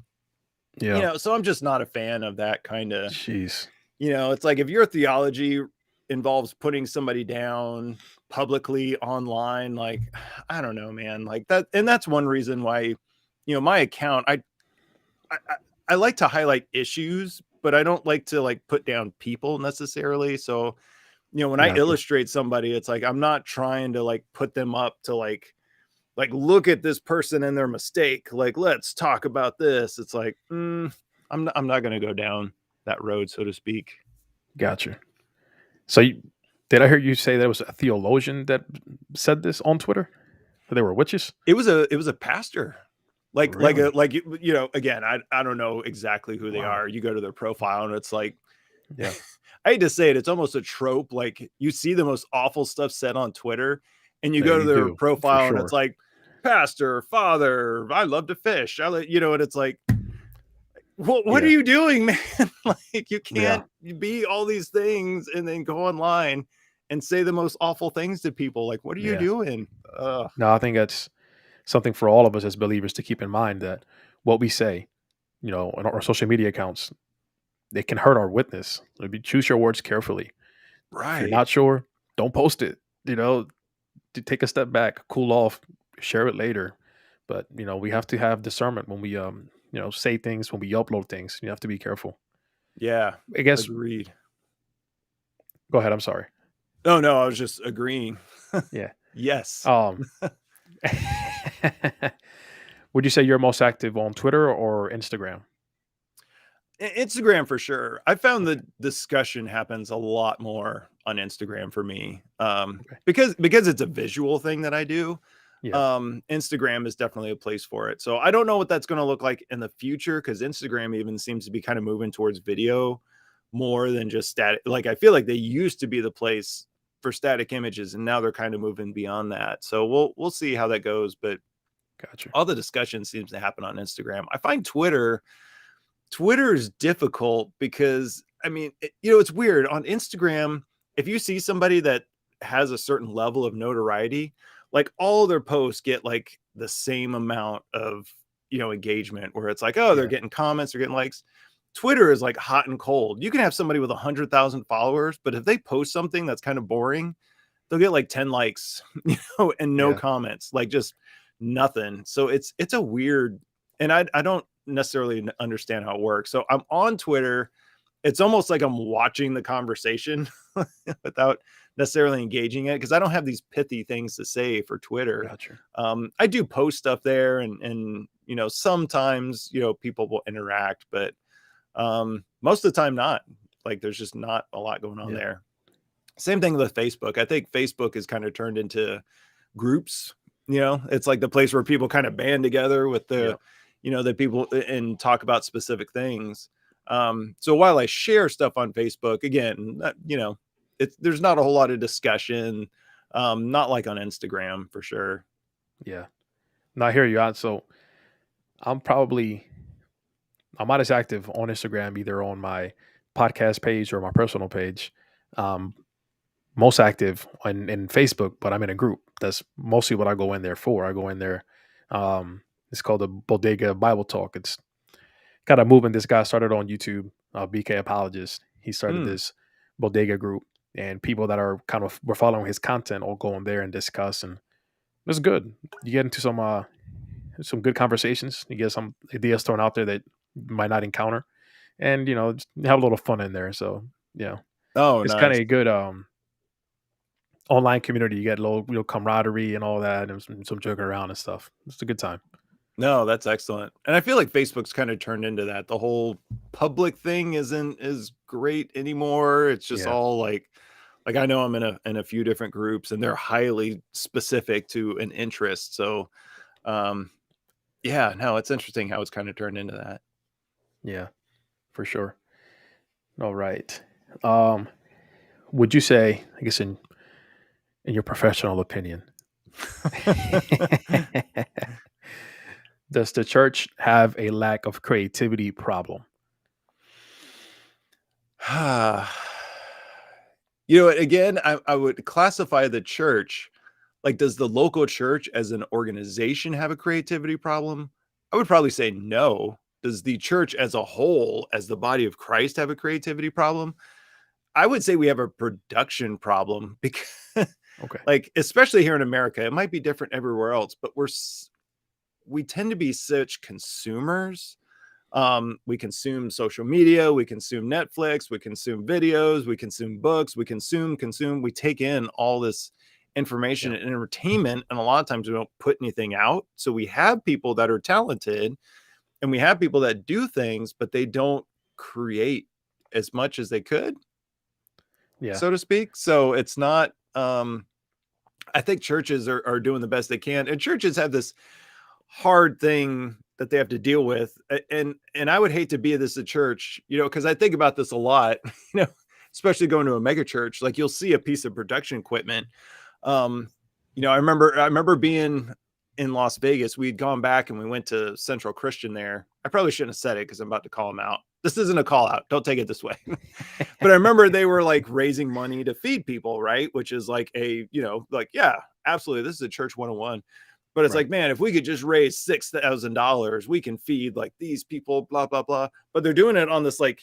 Yeah. so I'm just not a fan of that kind of, Jeez. it's like if your theology involves putting somebody down publicly online, like, I don't know, man, like that. And that's one reason why, my account, I, I I like to highlight issues, but I don't like to like put down people necessarily. So, when I Got you. illustrate somebody, it's like I'm not trying to like put them up to like look at this person and their mistake. Like, let's talk about this. It's like, I'm not going to go down that road, so to speak. Got you. So did I hear you say there was a theologian that said this on Twitter? That they were witches? It was a pastor. Really? Again, I don't know exactly who they Wow. are. You go to their profile and it's like, Yeah. I hate to say it, it's almost a trope. Like, you see the most awful stuff said on Twitter, and you Yeah, go to you their do for profile and it's sure. like, pastor, father, I love to fish. And it's like, what are Yeah. you doing, man? Like, you Yeah. can't be all these things and then go online and say the most awful things to people. Like, what are you Yeah. doing? No, I think that's something for all of us as believers to keep in mind that what we say, on our social media accounts, they can hurt our witness. Maybe choose your words carefully. If you're Right. not sure, don't post it. To take a step back, cool off, share it later. But we have to have discernment when we say things, when we upload things. You have to be careful. Yeah. I guess. Agreed. Go ahead. I'm sorry. Oh, no, I was just agreeing. Yeah. Yes. Um. Would you say you're most active on Twitter or Instagram? Instagram for sure. I found the Okay. discussion happens a lot more on Instagram for me. Okay. Because it's a visual thing that I do. Yeah. Instagram is definitely a place for it. So I don't know what that's going to look like in the future, because Instagram even seems to be kind of moving towards video more than just static. Like, I feel like they used to be the place for static images, and now they're kind of moving beyond that. So we'll see how that goes. But Gotcha. all the discussion seems to happen on Instagram. I find Twitter is difficult because, I mean, it's weird on Instagram. If you see somebody that has a certain level of notoriety, like all their posts get like the same amount of, engagement, where it's like, oh, they're Yeah. getting comments, they're getting likes. Twitter is like hot and cold. You can have somebody with 100,000 followers, but if they post something that's kind of boring, they'll get like 10 likes, and no Yeah. comments, like just nothing. So it's a weird, and I don't necessarily understand how it works. So I'm on Twitter. It's almost like I'm watching the conversation without necessarily engaging it, because I don't have these pithy things to say for Twitter. Gotcha. I do post stuff there, and sometimes people will interact, but most of the time not. Like there's just not a lot going on Yeah. there. Same thing with Facebook. I think Facebook is kind of turned into groups. It's like the place where people kind of band together with Yeah. the people and talk about specific things. So while I share stuff on Facebook, again, there's not a whole lot of discussion. Not like on Instagram for sure. Yeah. Now I hear you out. So I'm probably I'm not as active on Instagram, either on my podcast page or my personal page. Um, Most active in Facebook, but I'm in a group. That's mostly what I go in there for. I go in there. It's called the Bodega Bible Talk. It's kind of movement this guy started on YouTube. BK Apologist. He started Hmm. this Bodega group, and people that are kind of were following his content all go in there and discuss, and it's good. You get into some good conversations. You get some ideas thrown out there that you might not encounter, and just have a little fun in there. So yeah, Oh, it's kind of nice. a good online community. You get a little camaraderie and all that, and some joking around and stuff. It's a good time. No, that's excellent. And I feel like Facebook's kind of turned into that. The whole public thing isn't as great anymore. It's just Yeah, all like I know I'm in a few different groups, and they're highly specific to an interest. So um yeah, no, it's interesting how it's kind of turned into that. yeah, for sure. All right. Um, would you say, I guess, in your professional opinion, does the church have a lack of creativity problem? Again, I would classify the church, like, does the local church as an organization have a creativity problem? I would probably say no. Does the church as a whole, as the body of Christ, have a creativity problem? I would say we have a production problem because, Okay. like, especially here in America, it might be different everywhere else, but we tend to be such consumers. We consume social media, we consume Netflix, we consume videos, we consume books, we consume, we take in all this information Yeah. and entertainment, and a lot of times we don't put anything out. So we have people that are talented, and we have people that do things, but they don't create as much as they could, Yeah. so to speak. So it's not I think churches are doing the best they can, and churches have this hard thing that they have to deal with. And I would hate to be this a church, because I think about this a lot, you know, especially going to a mega church. Like you'll see a piece of production equipment. Um, I remember being in Las Vegas. We'd gone back and we went to Central Christian there. I probably shouldn't have said it because I'm about to call them out. This isn't a call out. Don't take it this way. But I remember they were like raising money to feed people, right? Which is like like, yeah, absolutely. This is a church 101. But it's Right. like, man, if we could just raise $6,000, we can feed like these people, blah, blah, blah. But they're doing it on this like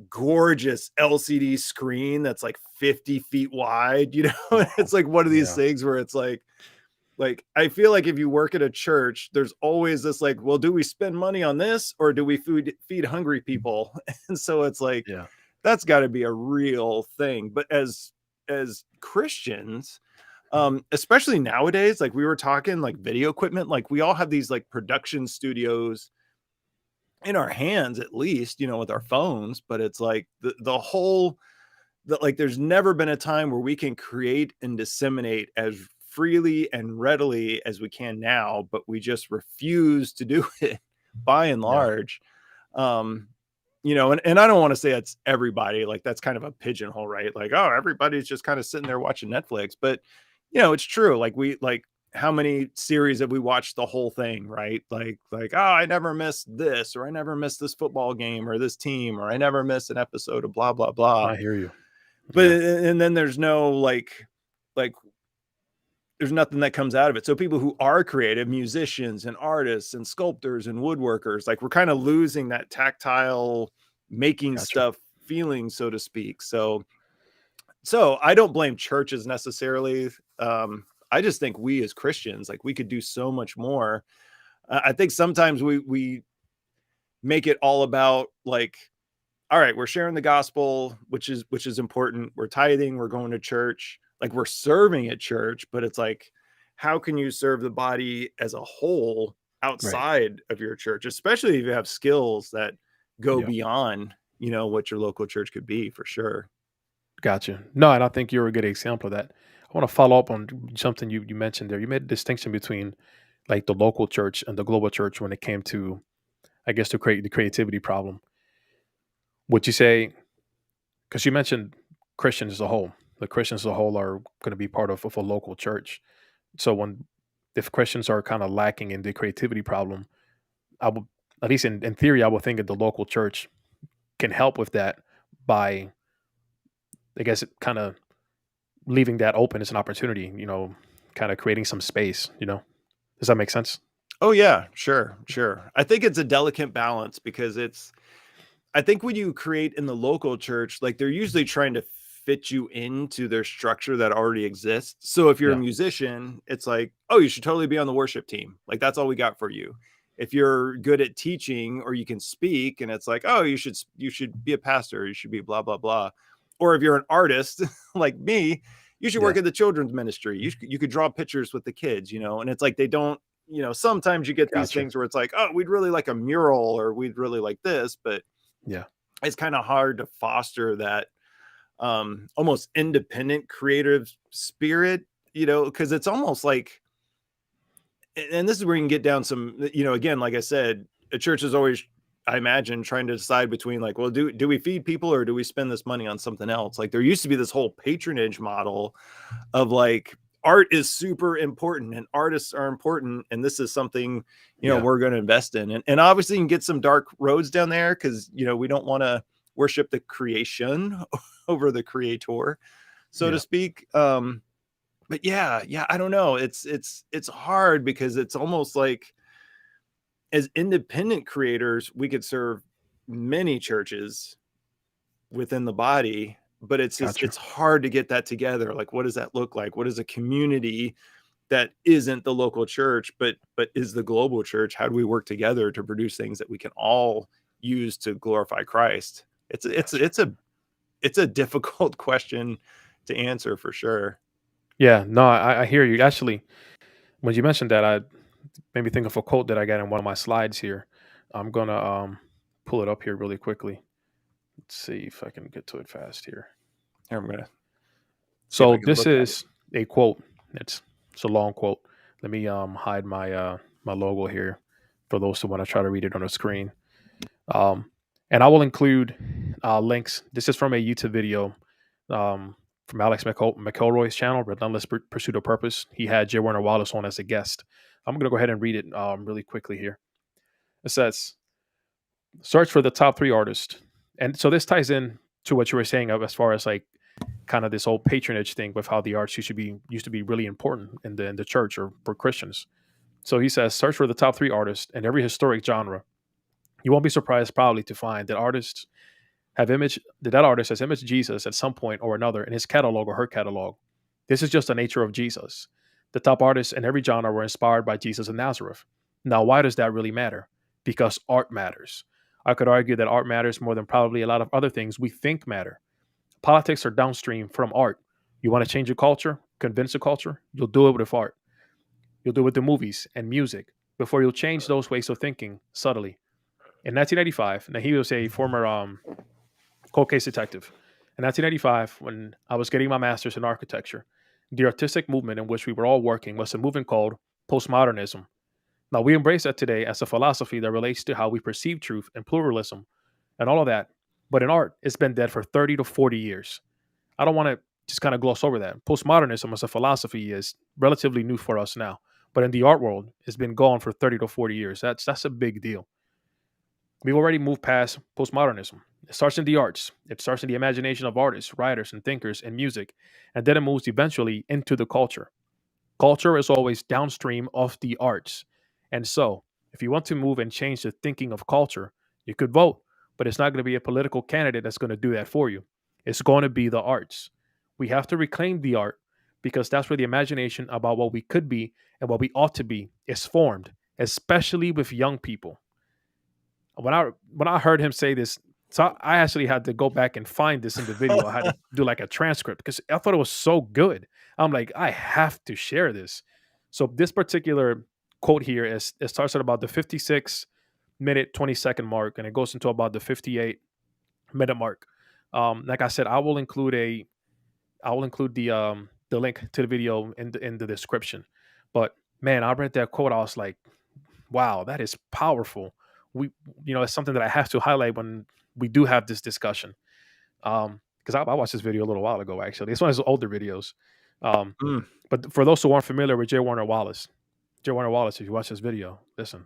gorgeous LCD screen that's like 50 feet wide. It's Wow. like one of these Yeah. things where it's like I feel like if you work at a church, there's always this like, well, do we spend money on this or do we feed hungry people? And so it's like Yeah. that's got to be a real thing. But as Christians, especially nowadays, like we were talking like video equipment, like we all have these like production studios in our hands, at least, with our phones. But it's like the whole that like there's never been a time where we can create and disseminate as freely and readily as we can now, but we just refuse to do it by and Yeah. large. um and I don't want to say it's everybody, like that's kind of a pigeonhole, right? Like, oh, everybody's just kind of sitting there watching Netflix. But it's true. Like how many series have we watched the whole thing, right? Like, oh, I never missed this, or I never missed this football game or this team, or I never missed an episode of blah blah blah. I hear you. But Yeah. and then there's no like there's nothing that comes out of it. So people who are creative, musicians and artists and sculptors and woodworkers, like we're kind of losing that tactile making Gotcha. stuff feeling, so to speak. So I don't blame churches necessarily. I just think we as Christians, like we could do so much more. I think sometimes we make it all about like, all right, we're sharing the gospel, which is important. We're tithing, we're going to church, like we're serving at church, but it's like, how can you serve the body as a whole Right. outside of your church, especially if you have skills that go Yeah. beyond, what your local church could be for sure. Gotcha. No, and I think you're a good example of that. I want to follow up on something you mentioned there. You made a distinction between like the local church and the global church when it came to, I guess, to create the creativity problem. Would you say, because you mentioned Christians as a whole, the Christians as a whole are going to be part of a local church. So when if Christians are kind of lacking in the creativity problem, I would, at least in theory, I would think that the local church can help with that by, I guess, kind of leaving that open as an opportunity, kind of creating some space. Does that make sense? Oh yeah, sure, sure. I think it's a delicate balance because I think when you create in the local church, like they're usually trying to fit you into their structure that already exists. So if you're a Yeah. musician, it's like, oh, you should totally be on the worship team. Like that's all we got for you. If you're good at teaching or you can speak, and it's like, oh, you should be a pastor, you should be blah blah blah. Or if you're an artist like me, you should Yeah. work at the children's ministry. You could draw pictures with the kids, and it's like they don't, sometimes you get these Gotcha. things where it's like, oh, we'd really like a mural or we'd really like this, but Yeah. it's kind of hard to foster that almost independent creative spirit, because it's almost like, and this is where you can get down some, again, like I said, a church is always, I imagine, trying to decide between like, well, do we feed people or do we spend this money on something else? Like there used to be this whole patronage model of like, art is super important and artists are important and this is something Yeah. we're going to invest in, and obviously you can get some dark roads down there because we don't want to worship the creation over the creator, so to Yeah. speak. But yeah, I don't know, it's hard because it's almost like as independent creators we could serve many churches within the body, but it's just Gotcha. it's hard to get that together. Like what does that look like? What is a community that isn't the local church but is the global church? How do we work together to produce things that we can all use to glorify Christ? it's a- it's a- Gotcha. it's a it's a difficult question to answer for sure. Yeah. No, I hear you. Actually, when you mentioned that, I made me think of a quote that I got in one of my slides here. I'm gonna pull it up here really quickly. Let's see if I can get to it fast here. Here, I'm gonna see if I So can this look at it. is a quote. It's a long quote. Let me hide my logo here for those who want to try to read it on the screen. Um, and I will include links. This is from a YouTube video from Alex McElroy's channel, Relentless Pursuit of Purpose. He had J. Warner Wallace on as a guest. I'm going to go ahead and read it really quickly here. It says, search for the top three artists. And so this ties in to what you were saying of as far as like kind of this whole patronage thing with how the arts used to be really important in the church or for Christians. So he says, search for the top three artists in every historic genre. You won't be surprised probably to find that that artist has imaged Jesus at some point or another in his catalog or her catalog. This is just the nature of Jesus. The top artists in every genre were inspired by Jesus of Nazareth. Now, why does that really matter? Because art matters. I could argue that art matters more than probably a lot of other things we think matter. Politics are downstream from art. You want to change a culture, convince a culture, you'll do it with art. You'll do it with the movies and music before you'll change those ways of thinking subtly. In 1995, now he was a former cold case detective. In 1995, when I was getting my master's in architecture, the artistic movement in which we were all working was a movement called postmodernism. Now, we embrace that today as a philosophy that relates to how we perceive truth and pluralism and all of that. But in art, it's been dead for 30 to 40 years. I don't want to just kind of gloss over that. Postmodernism as a philosophy is relatively new for us now. But in the art world, it's been gone for 30 to 40 years. That's a big deal. We've already moved past postmodernism. It starts in the arts. It starts in the imagination of artists, writers, and thinkers in music, and then it moves eventually into the culture. Culture is always downstream of the arts. And so, if you want to move and change the thinking of culture, you could vote, but it's not going to be a political candidate that's going to do that for you. It's going to be the arts. We have to reclaim the art because that's where the imagination about what we could be and what we ought to be is formed, especially with young people. When I heard him say this, so I actually had to go back and find this individual. I had to do like a transcript because I thought it was so good. I'm like, I have to share this. So this particular quote here is, it starts at about the 56-minute 20-second mark, and it goes into about the 58-minute mark. Like I said, I will include the link to the video in the description. But man, I read that quote. I was like, wow, that is powerful. We, it's something that I have to highlight when we do have this discussion. Because I watched this video a little while ago. Actually, it's one of his older videos. Um, Mm. but for those who aren't familiar with Warner Wallace, Warner Wallace, if you watch this video, listen.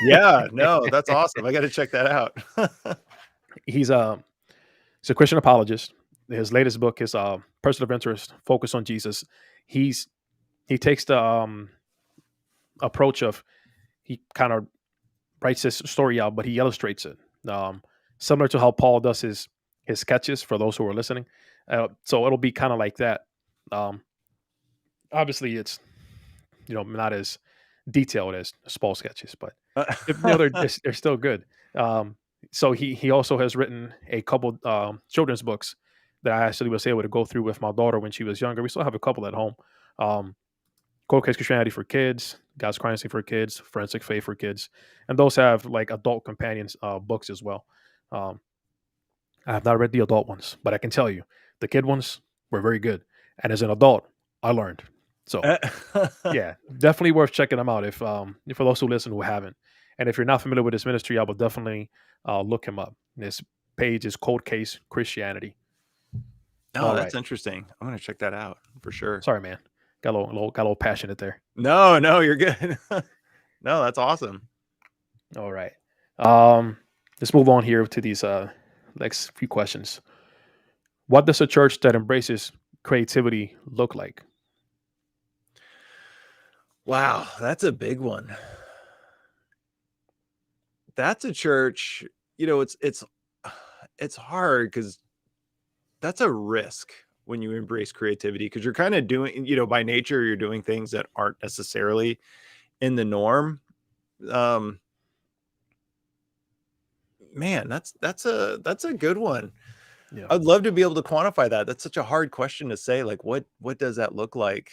Yeah, no, that's awesome. I got to check that out. he's a he's a Christian apologist. His latest book is Person of Interest, Focus on Jesus. He's he takes the approach of, he kind of writes this story out, but he illustrates it, similar to how Paul does his sketches. For those who are listening, so it'll be kind of like that. Um, Obviously, it's not as detailed as Paul sketches, but they're still good. So he also has written a couple children's books that I actually was able to go through with my daughter when she was younger. We still have a couple at home. Cold Case Christianity for Kids, God's Currency for Kids, Forensic Faith for Kids, and those have like adult companions books as well. Um, I have not read the adult ones, but I can tell you the kid ones were very good. And as an adult, I learned. So yeah, definitely worth checking them out if for those who listen who haven't. And if you're not familiar with this ministry, I will definitely look him up. This page is Cold Case Christianity. Oh, All that's right. interesting. I'm gonna check that out for sure. Sorry, man. Got a little passionate there. No, no, you're good. No, that's awesome. All right. Um, let's move on here to these next few questions. What does a church that embraces creativity look like? Wow, that's a big one. That's a church, it's hard because that's a risk when you embrace creativity because you're kind of doing, by nature, you're doing things that aren't necessarily in the norm. Um, Man, that's a good one. Yeah. I'd love to be able to quantify that. That's such a hard question to say. Like, what does that look like?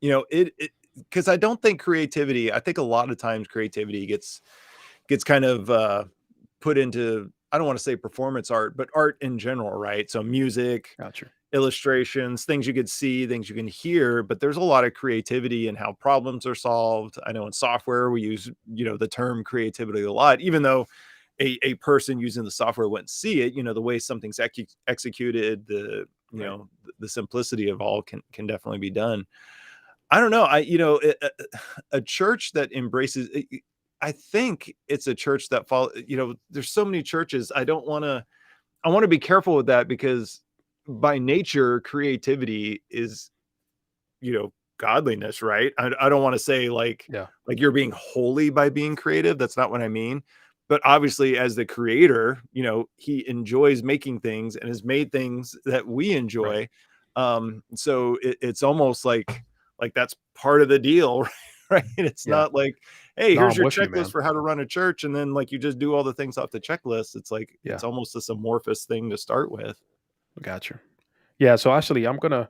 It because I don't think creativity. I think a lot of times creativity gets kind of put into, I don't want to say performance art, but art in general, right? So music, Gotcha. illustrations, things you could see, things you can hear, but there's a lot of creativity in how problems are solved. I know in software we use, the term creativity a lot, even though a person using the software wouldn't see it, the way something's executed, Right. the simplicity of all can definitely be done. I don't know. A church that embraces, I think it's a church that follow, there's so many churches. I want to be careful with that because by nature, creativity is, godliness, right? I don't want to say Yeah. like you're being holy by being creative. That's not what I mean. But obviously, as the creator, he enjoys making things and has made things that we Right. enjoy. So it's almost like that's part of the deal, right? It's Yeah. not like, hey, No, here's I'm your with you, checklist man. for how to run a church, and then like you just do all the things off the checklist. It's like Yeah. it's almost this amorphous thing to start with. Gotcha. Yeah. So actually, I'm gonna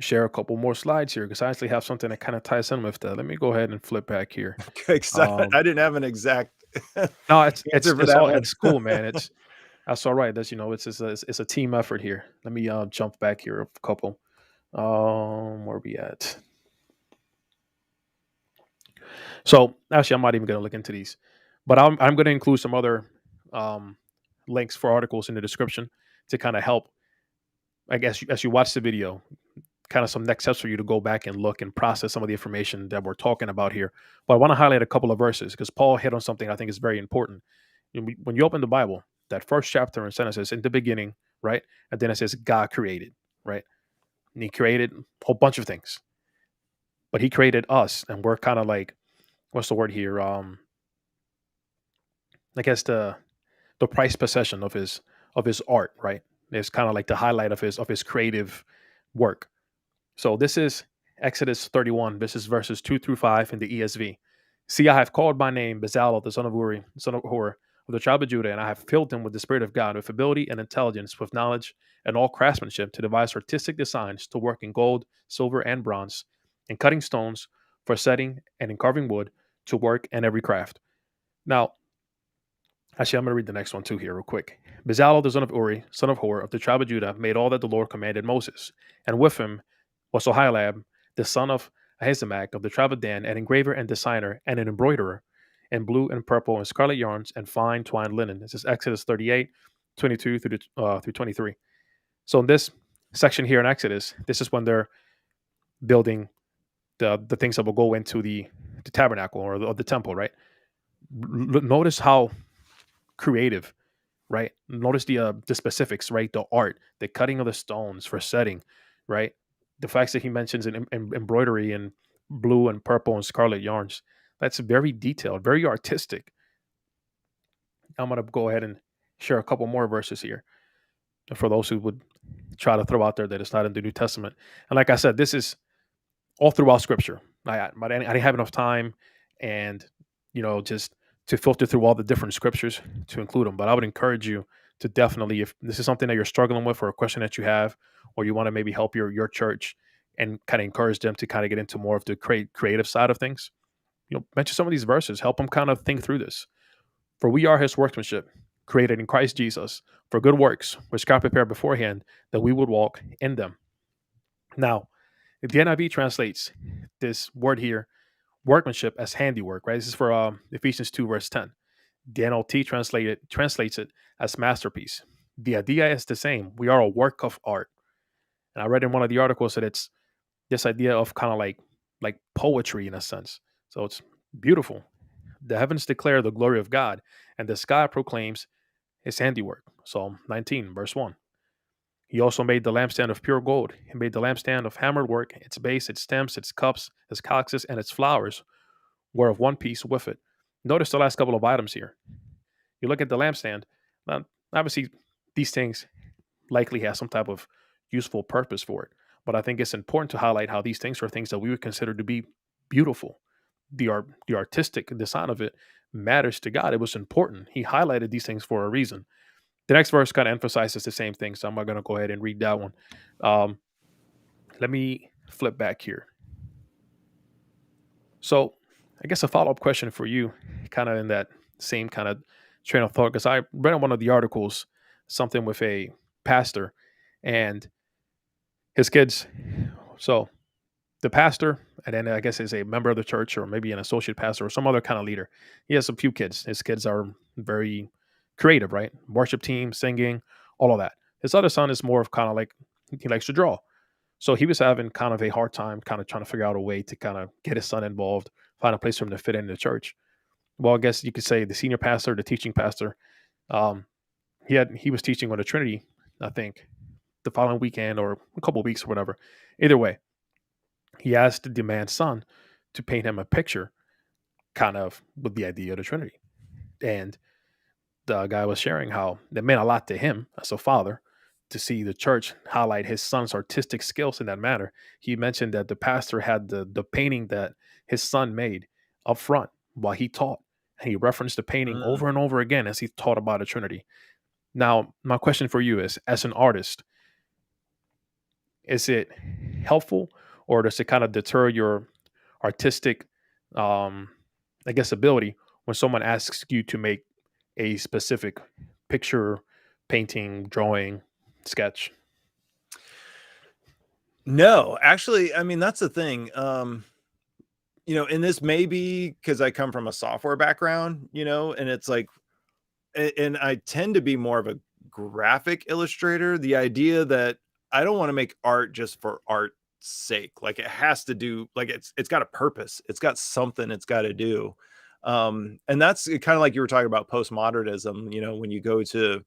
share a couple more slides here because I actually have something that kind of ties in with that. Let me go ahead and flip back here. Okay, 'cause Um, I didn't have an exact no, it's answer it's for it's that all one. it's cool, man. That's all right. It's a team effort here. Let me jump back here a couple. Where we at? So actually, I'm not even going to look into these, but I'm going to include some other um, links for articles in the description to kind of help. I guess as you watch the video, kind of some next steps for you to go back and look and process some of the information that we're talking about here. But I want to highlight a couple of verses because Paul hit on something I think is very important. When you open the Bible, that first chapter and sentence says, "In the beginning," right, and then it says, "God created," right, and He created a whole bunch of things, but He created us, and we're kind of like, what's the word here? I guess the prized possession of his art, right? It's kind of like the highlight of his creative work. So this is Exodus 31. This is verses 2 through 5 in the ESV. See, I have called by name Bezalel, the son of Uri, son of Hur, of the tribe of Judah, and I have filled him with the Spirit of God, with ability and intelligence, with knowledge and all craftsmanship, to devise artistic designs, to work in gold, silver, and bronze, in cutting stones, for setting, and in carving wood, to work in every craft. Now, actually, I'm going to read the next one too here, real quick. Bezalel, the son of Uri, son of Hur, of the tribe of Judah, made all that the Lord commanded Moses. And with him was Oholiab, the son of Ahisamach, of the tribe of Dan, an engraver and designer, and an embroiderer, in blue and purple and scarlet yarns and fine twined linen. This is Exodus 38, 22 through 23. So in this section here in Exodus, this is when they're building the things that will go into the tabernacle or the temple, right? Notice how creative, right? Notice the specifics, right? The art, the cutting of the stones for setting, right? The facts that he mentions in embroidery and blue and purple and scarlet yarns. That's very detailed, very artistic. I'm gonna go ahead and share a couple more verses here for those who would try to throw out there that it's not in the New Testament. And like I said, this is all throughout Scripture. I didn't have enough time, and just to filter through all the different scriptures to include them. But I would encourage you to definitely, if this is something that you're struggling with, or a question that you have, or you want to maybe help your church and kind of encourage them to kind of get into more of the creative side of things, mention some of these verses, help them kind of think through this. For we are His workmanship, created in Christ Jesus for good works, which God prepared beforehand that we would walk in them. Now, the NIV translates this word here, workmanship, as handiwork, right? This is for Ephesians 2, verse 10. The NLT translates it as masterpiece. The idea is the same. We are a work of art. And I read in one of the articles that it's this idea of kind of like poetry in a sense. So it's beautiful. The heavens declare the glory of God, and the sky proclaims his handiwork. Psalm 19, verse 1. He also made the lampstand of pure gold. He made the lampstand of hammered work. Its base, its stems, its cups, its cauxes, and its flowers were of one piece with it. Notice the last couple of items here. You look at the lampstand. Now, obviously, these things likely have some type of useful purpose for it. But I think it's important to highlight how these things are things that we would consider to be beautiful. The artistic design of it matters to God. It was important. He highlighted these things for a reason. The next verse kind of emphasizes the same thing, so I'm not going to go ahead and read that one. Um, Let me flip back here. So, I guess a follow up question for you, kind of in that same kind of train of thought, because I read in one of the articles something with a pastor and his kids. So, the pastor, and then I guess is a member of the church or maybe an associate pastor or some other kind of leader. He has a few kids. His kids are very creative, right? Worship team, singing, all of that. His other son is more of kind of like he likes to draw. So he was having kind of a hard time kind of trying to figure out a way to kind of get his son involved, find a place for him to fit in the church. Well, I guess you could say the senior pastor, the teaching pastor, um, he was teaching on the Trinity, I think, the following weekend or a couple of weeks or whatever. Either way, he asked the man's son to paint him a picture, kind of with the idea of the Trinity. And the guy was sharing how it meant a lot to him as a father to see the church highlight his son's artistic skills in that manner. He mentioned that the pastor had the painting that his son made up front while he taught. And he referenced the painting Mm. over and over again as he taught about the Trinity. Now, my question for you is, as an artist, is it helpful or does it kind of deter your artistic, um, I guess, ability when someone asks you to make a specific picture, painting, drawing, sketch? No, actually, I mean, that's the thing. And this may be because I come from a software background, and it's like, and I tend to be more of a graphic illustrator. The idea that I don't want to make art just for art's sake. Like it has to do, like it's got a purpose. It's got something it's got to do. And that's kind of like you were talking about postmodernism, when you go to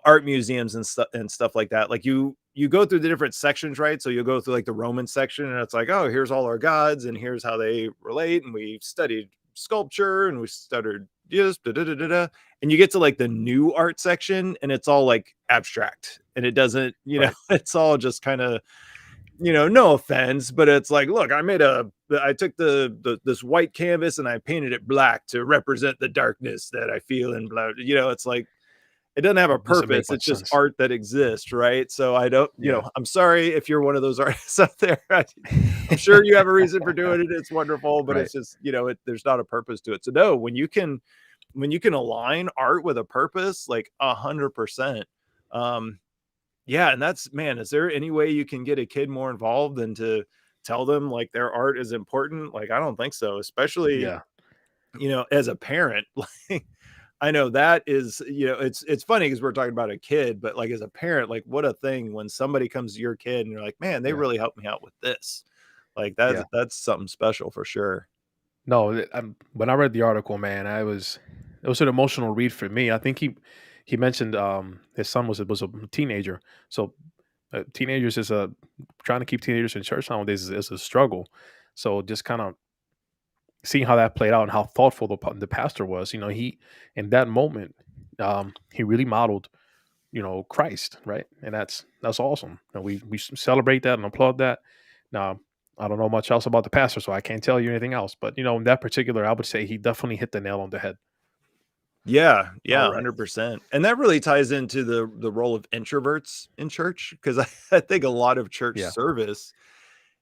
art museums and stuff like that. Like you go through the different sections, right? So you'll go through like the Roman section and it's like, oh, here's all our gods and here's how they relate. And we studied sculpture and we studied just da, da, da, da, da. And you get to like the new art section and it's all like abstract and it doesn't, Right. it's all just kind of, no offense, but it's like, look, I took this white canvas and I painted it black to represent the darkness that I feel in blood. It's like it doesn't have a Doesn't make purpose. It's much just sense. art that exists, right? So I don't, Yeah. I'm sorry if you're one of those artists out there. I'm sure you have a reason for doing it. It's wonderful, but Right. it's just, there's not a purpose to it. So no, when you can align art with a purpose, like 100%. Um, yeah, and that's man, is there any way you can get a kid more involved than to tell them like their art is important? Like, I don't think so, especially, Yeah. as a parent. Like, I know that is, it's funny because we're talking about a kid, but like as a parent, like what a thing when somebody comes to your kid and you're like, man, they Yeah. really helped me out with this. Like that's Yeah. that's something special for sure. No, when I read the article, man, it was an emotional read for me. I think he mentioned his son was a teenager. So teenagers is a trying to keep teenagers in church nowadays is a struggle. So just kind of seeing how that played out and how thoughtful the pastor was, he in that moment, he really modeled, Christ, right? And that's awesome. And we celebrate that and applaud that. Now, I don't know much else about the pastor, so I can't tell you anything else. But in that particular, I would say he definitely hit the nail on the head. Yeah, All yeah, right. 100%. And that really ties into the role of introverts in church because I think a lot of church Yeah. service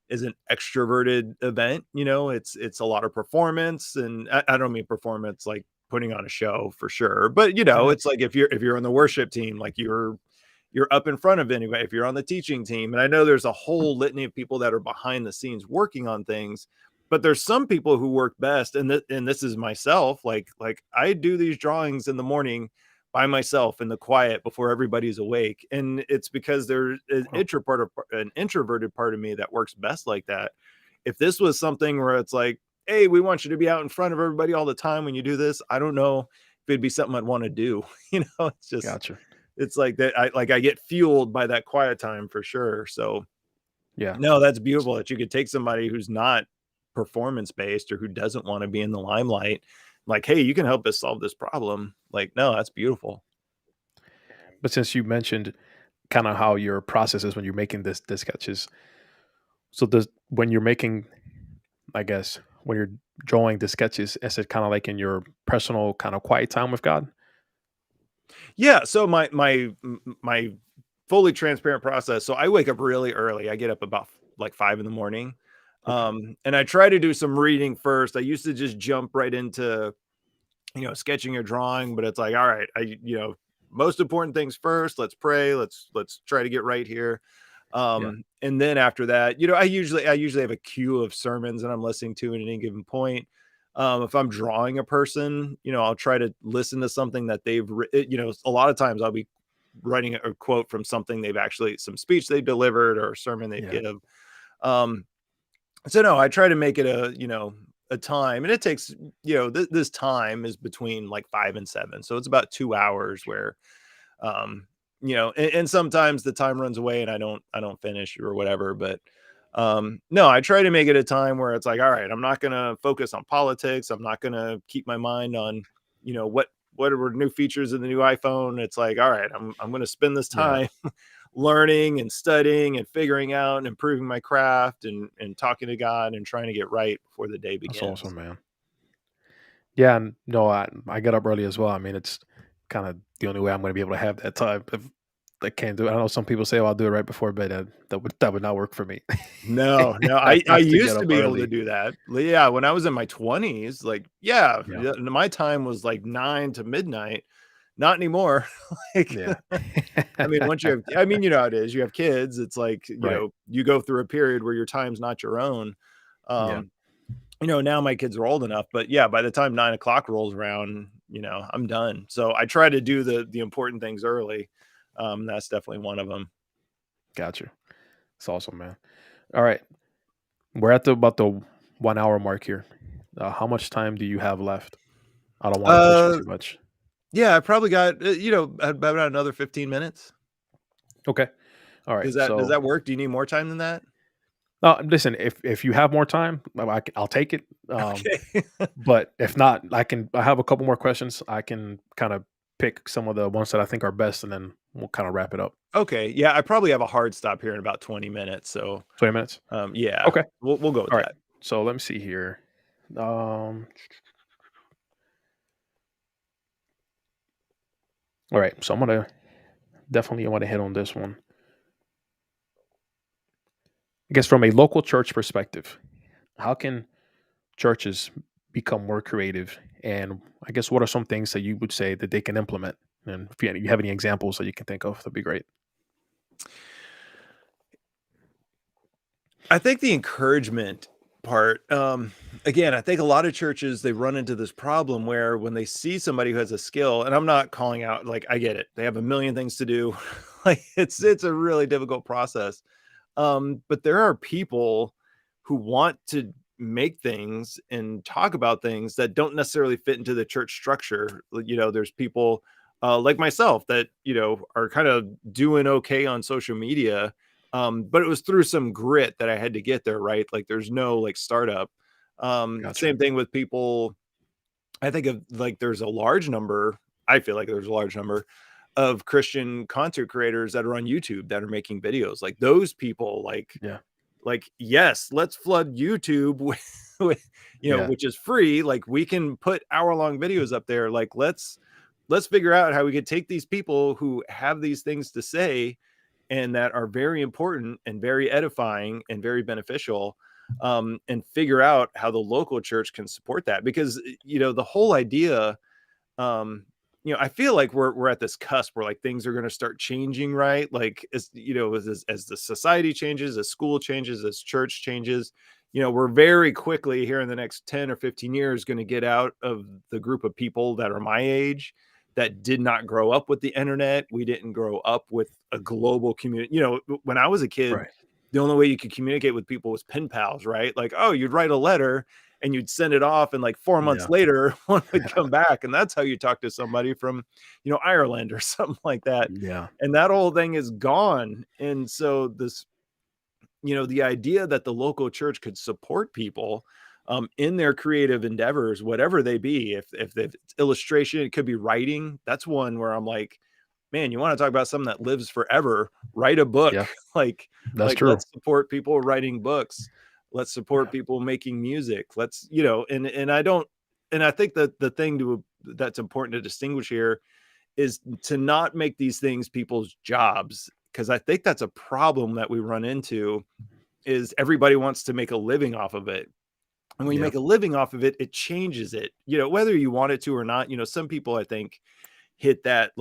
is an extroverted event. It's a lot of performance, and I don't mean performance like putting on a show for sure, but Yeah. it's like if you're on the worship team, like you're up in front of anybody. If you're on the teaching team, and I know there's a whole litany of people that are behind the scenes working on things, but there's some people who work best, and this is myself. Like I do these drawings in the morning by myself in the quiet before everybody's awake, and it's because there's Oh, an introverted part of me that works best like that. If this was something where it's like, hey, we want you to be out in front of everybody all the time when you do this, I don't know if it'd be something I'd want to do. It's just gotcha. it's like that I get fueled by that quiet time for sure. So, Yeah. no, that's beautiful that you could take somebody who's not performance based or who doesn't wanna be in the limelight, like, "Hey, you can help us solve this problem." Like, no, that's beautiful. But since you mentioned kind of how your process is when you're making the sketches, so does when you're making, I guess, when you're drawing the sketches, is it kind of like in your personal kind of quiet time with God? Yeah, so my fully transparent process, so I wake up really early. I get up about like 5 in the morning, Okay. and I try to do some reading first. I used to just jump right into sketching or drawing, but it's like, all right, most important things first. Let's pray. Let's try to get right here. Yeah. And then after that, I usually have a queue of sermons that I'm listening to at any given point. If I'm drawing a person, I'll try to listen to something that a lot of times I'll be writing a quote from something some speech they delivered or a sermon they Yeah. give. Um, so no, I try to make it a time, and it takes, this time is between like 5 and 7. So it's about 2 hours where, and sometimes the time runs away and I don't finish or whatever. But, no, I try to make it a time where it's like, all right, I'm not going to focus on politics. I'm not going to keep my mind on, what are new features in the new iPhone. It's like, all right, I'm going to spend this Yeah. time learning and studying and figuring out and improving my craft and talking to God and trying to get right before the day That's begins. awesome, man. Yeah. And no, I get up early as well. I mean, it's kind of the only way I'm going to be able to have that time. If I can't do it, I know some people say, "Oh, I'll do it right before bed." That would not work for me. No, no, I I have to get used to up be able to early. do that. Yeah, when I was in my 20s, like, yeah, Yeah. yeah, my time was like 9 to midnight. Not anymore. Like, Yeah. I mean, you know how it is. You have kids, it's like, Right. you go through a period where your time's not your own. Yeah. Um, now my kids are old enough, but yeah, by the time 9 o'clock rolls around, I'm done. So I try to do the important things early. That's definitely one of them. Gotcha. It's awesome, man. All right. We're at about the 1 hour mark here. How much time do you have left? I don't want to push it Uh, too much. yeah, I probably got, about another 15 minutes. Okay. All right. Does So that work? Do you need more time than that? No, listen, if you have more time, I'll take it. Okay. But if not, I have a couple more questions. I can kind of pick some of the ones that I think are best, and then we'll kind of wrap it up. Okay, yeah, I probably have a hard stop here in about 20 minutes, so, 20 minutes. yeah, Okay. we'll go with All right. that. So let me see here. Um, all right. So I'm gonna definitely want to hit on this one. I guess from a local church perspective, how can churches become more creative? And I guess what are some things that you would say that they can implement? And if you have any examples that you can think of, that'd be great. I think the encouragement part, again, I think a lot of churches, they run into this problem where when they see somebody who has a skill, and I'm not calling out, like, I get it. They have a million things to do. Like, it's a really difficult process. But there are people who want to make things and talk about things that don't necessarily fit into the church structure. There's people like myself that, are kind of doing okay on social media. But it was through some grit that I had to get there, right? Like there's no like startup. Gotcha. Same thing with people. I think of like there's a large number. I feel like there's a large number of Christian content creators that are on YouTube that are making videos. Like those people, Yeah. yes, let's flood YouTube with Yeah. which is free. Like we can put hour-long videos up there. Like let's figure out how we could take these people who have these things to say and that are very important and very edifying and very beneficial, and figure out how the local church can support that. Because the whole idea, um I feel like we're at this cusp where like things are going to start changing, right? Like as the society changes, as school changes, as church changes, we're very quickly here in the next 10 or 15 years going to get out of the group of people that are my age that did not grow up with the internet. We didn't grow up with a global community. When I was a kid, Right. the only way you could communicate with people was pen pals, right? Like, oh, you'd write a letter and you'd send it off, and like 4 months Yeah. later one would come back, and that's how you talk to somebody from Ireland or something like that. Yeah. And that whole thing is gone. And so this, the idea that the local church could support people in their creative endeavors, whatever they be, if it's illustration, it could be writing. That's one where I'm like, man, you want to talk about something that lives forever, write a book. Yeah. like That's like true. let's support people writing books. Let's support Yeah. people making music. Let's, and I think that the thing that's important to distinguish here is to not make these things people's jobs, because I think that's a problem that we run into is everybody wants to make a living off of it. And when you Yeah. make a living off of it, it changes it, whether you want it to or not. Some people I think hit that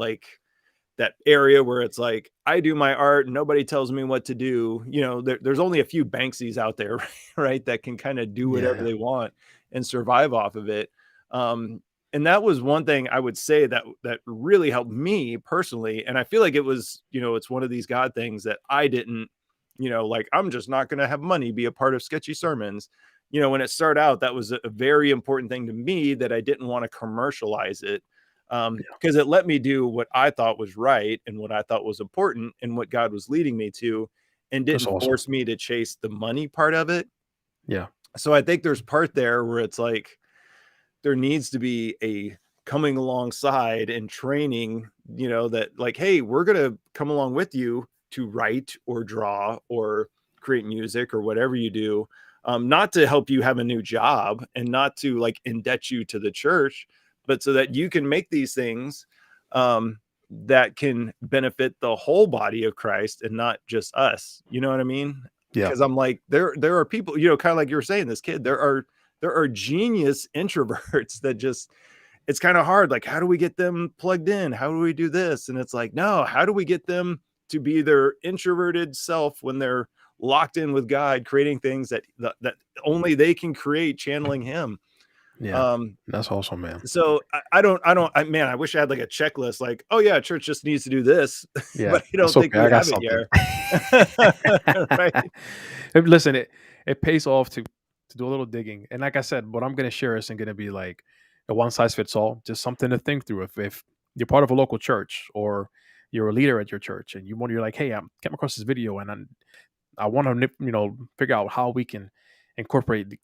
area where it's like, I do my art, nobody tells me what to do. There's only a few Banksies out there, right, that can kind of do Yeah. whatever Yeah. they want and survive off of it. And that was one thing I would say that really helped me personally. And I feel like it was, it's one of these God things that I didn't, like, I'm just not going to have money be a part of sketchy sermons. When it started out, that was a very important thing to me, that I didn't want to commercialize it, Yeah. because it let me do what I thought was right and what I thought was important and what God was leading me to, and That's didn't awesome. force me to chase the money part of it. Yeah. So I think there's part there where it's like there needs to be a coming alongside and training, that like, hey, we're going to come along with you to write or draw or create music or whatever you do, not to help you have a new job and not to like indebt you to the church, but so that you can make these things, that can benefit the whole body of Christ and not just us. You know what I mean? Yeah. Because I'm like, there are people, kind of like you were saying, this kid, there are genius introverts that just, it's kind of hard. Like, how do we get them plugged in? How do we do this? And it's like, no, how do we get them to be their introverted self when they're locked in with God, creating things that only they can create, channeling Him. Yeah. Um, That's awesome, man. so man, I wish I had like a checklist, like, oh yeah, church just needs to do this, Yeah. but I That's don't think okay. we I got have it something. yet. Right? Listen, it pays off to do a little digging. And like I said, what I'm gonna share isn't gonna be like a one size fits all, just something to think through. If you're part of a local church or you're a leader at your church and you're like, hey, I came across this video and I want to figure out how we can incorporate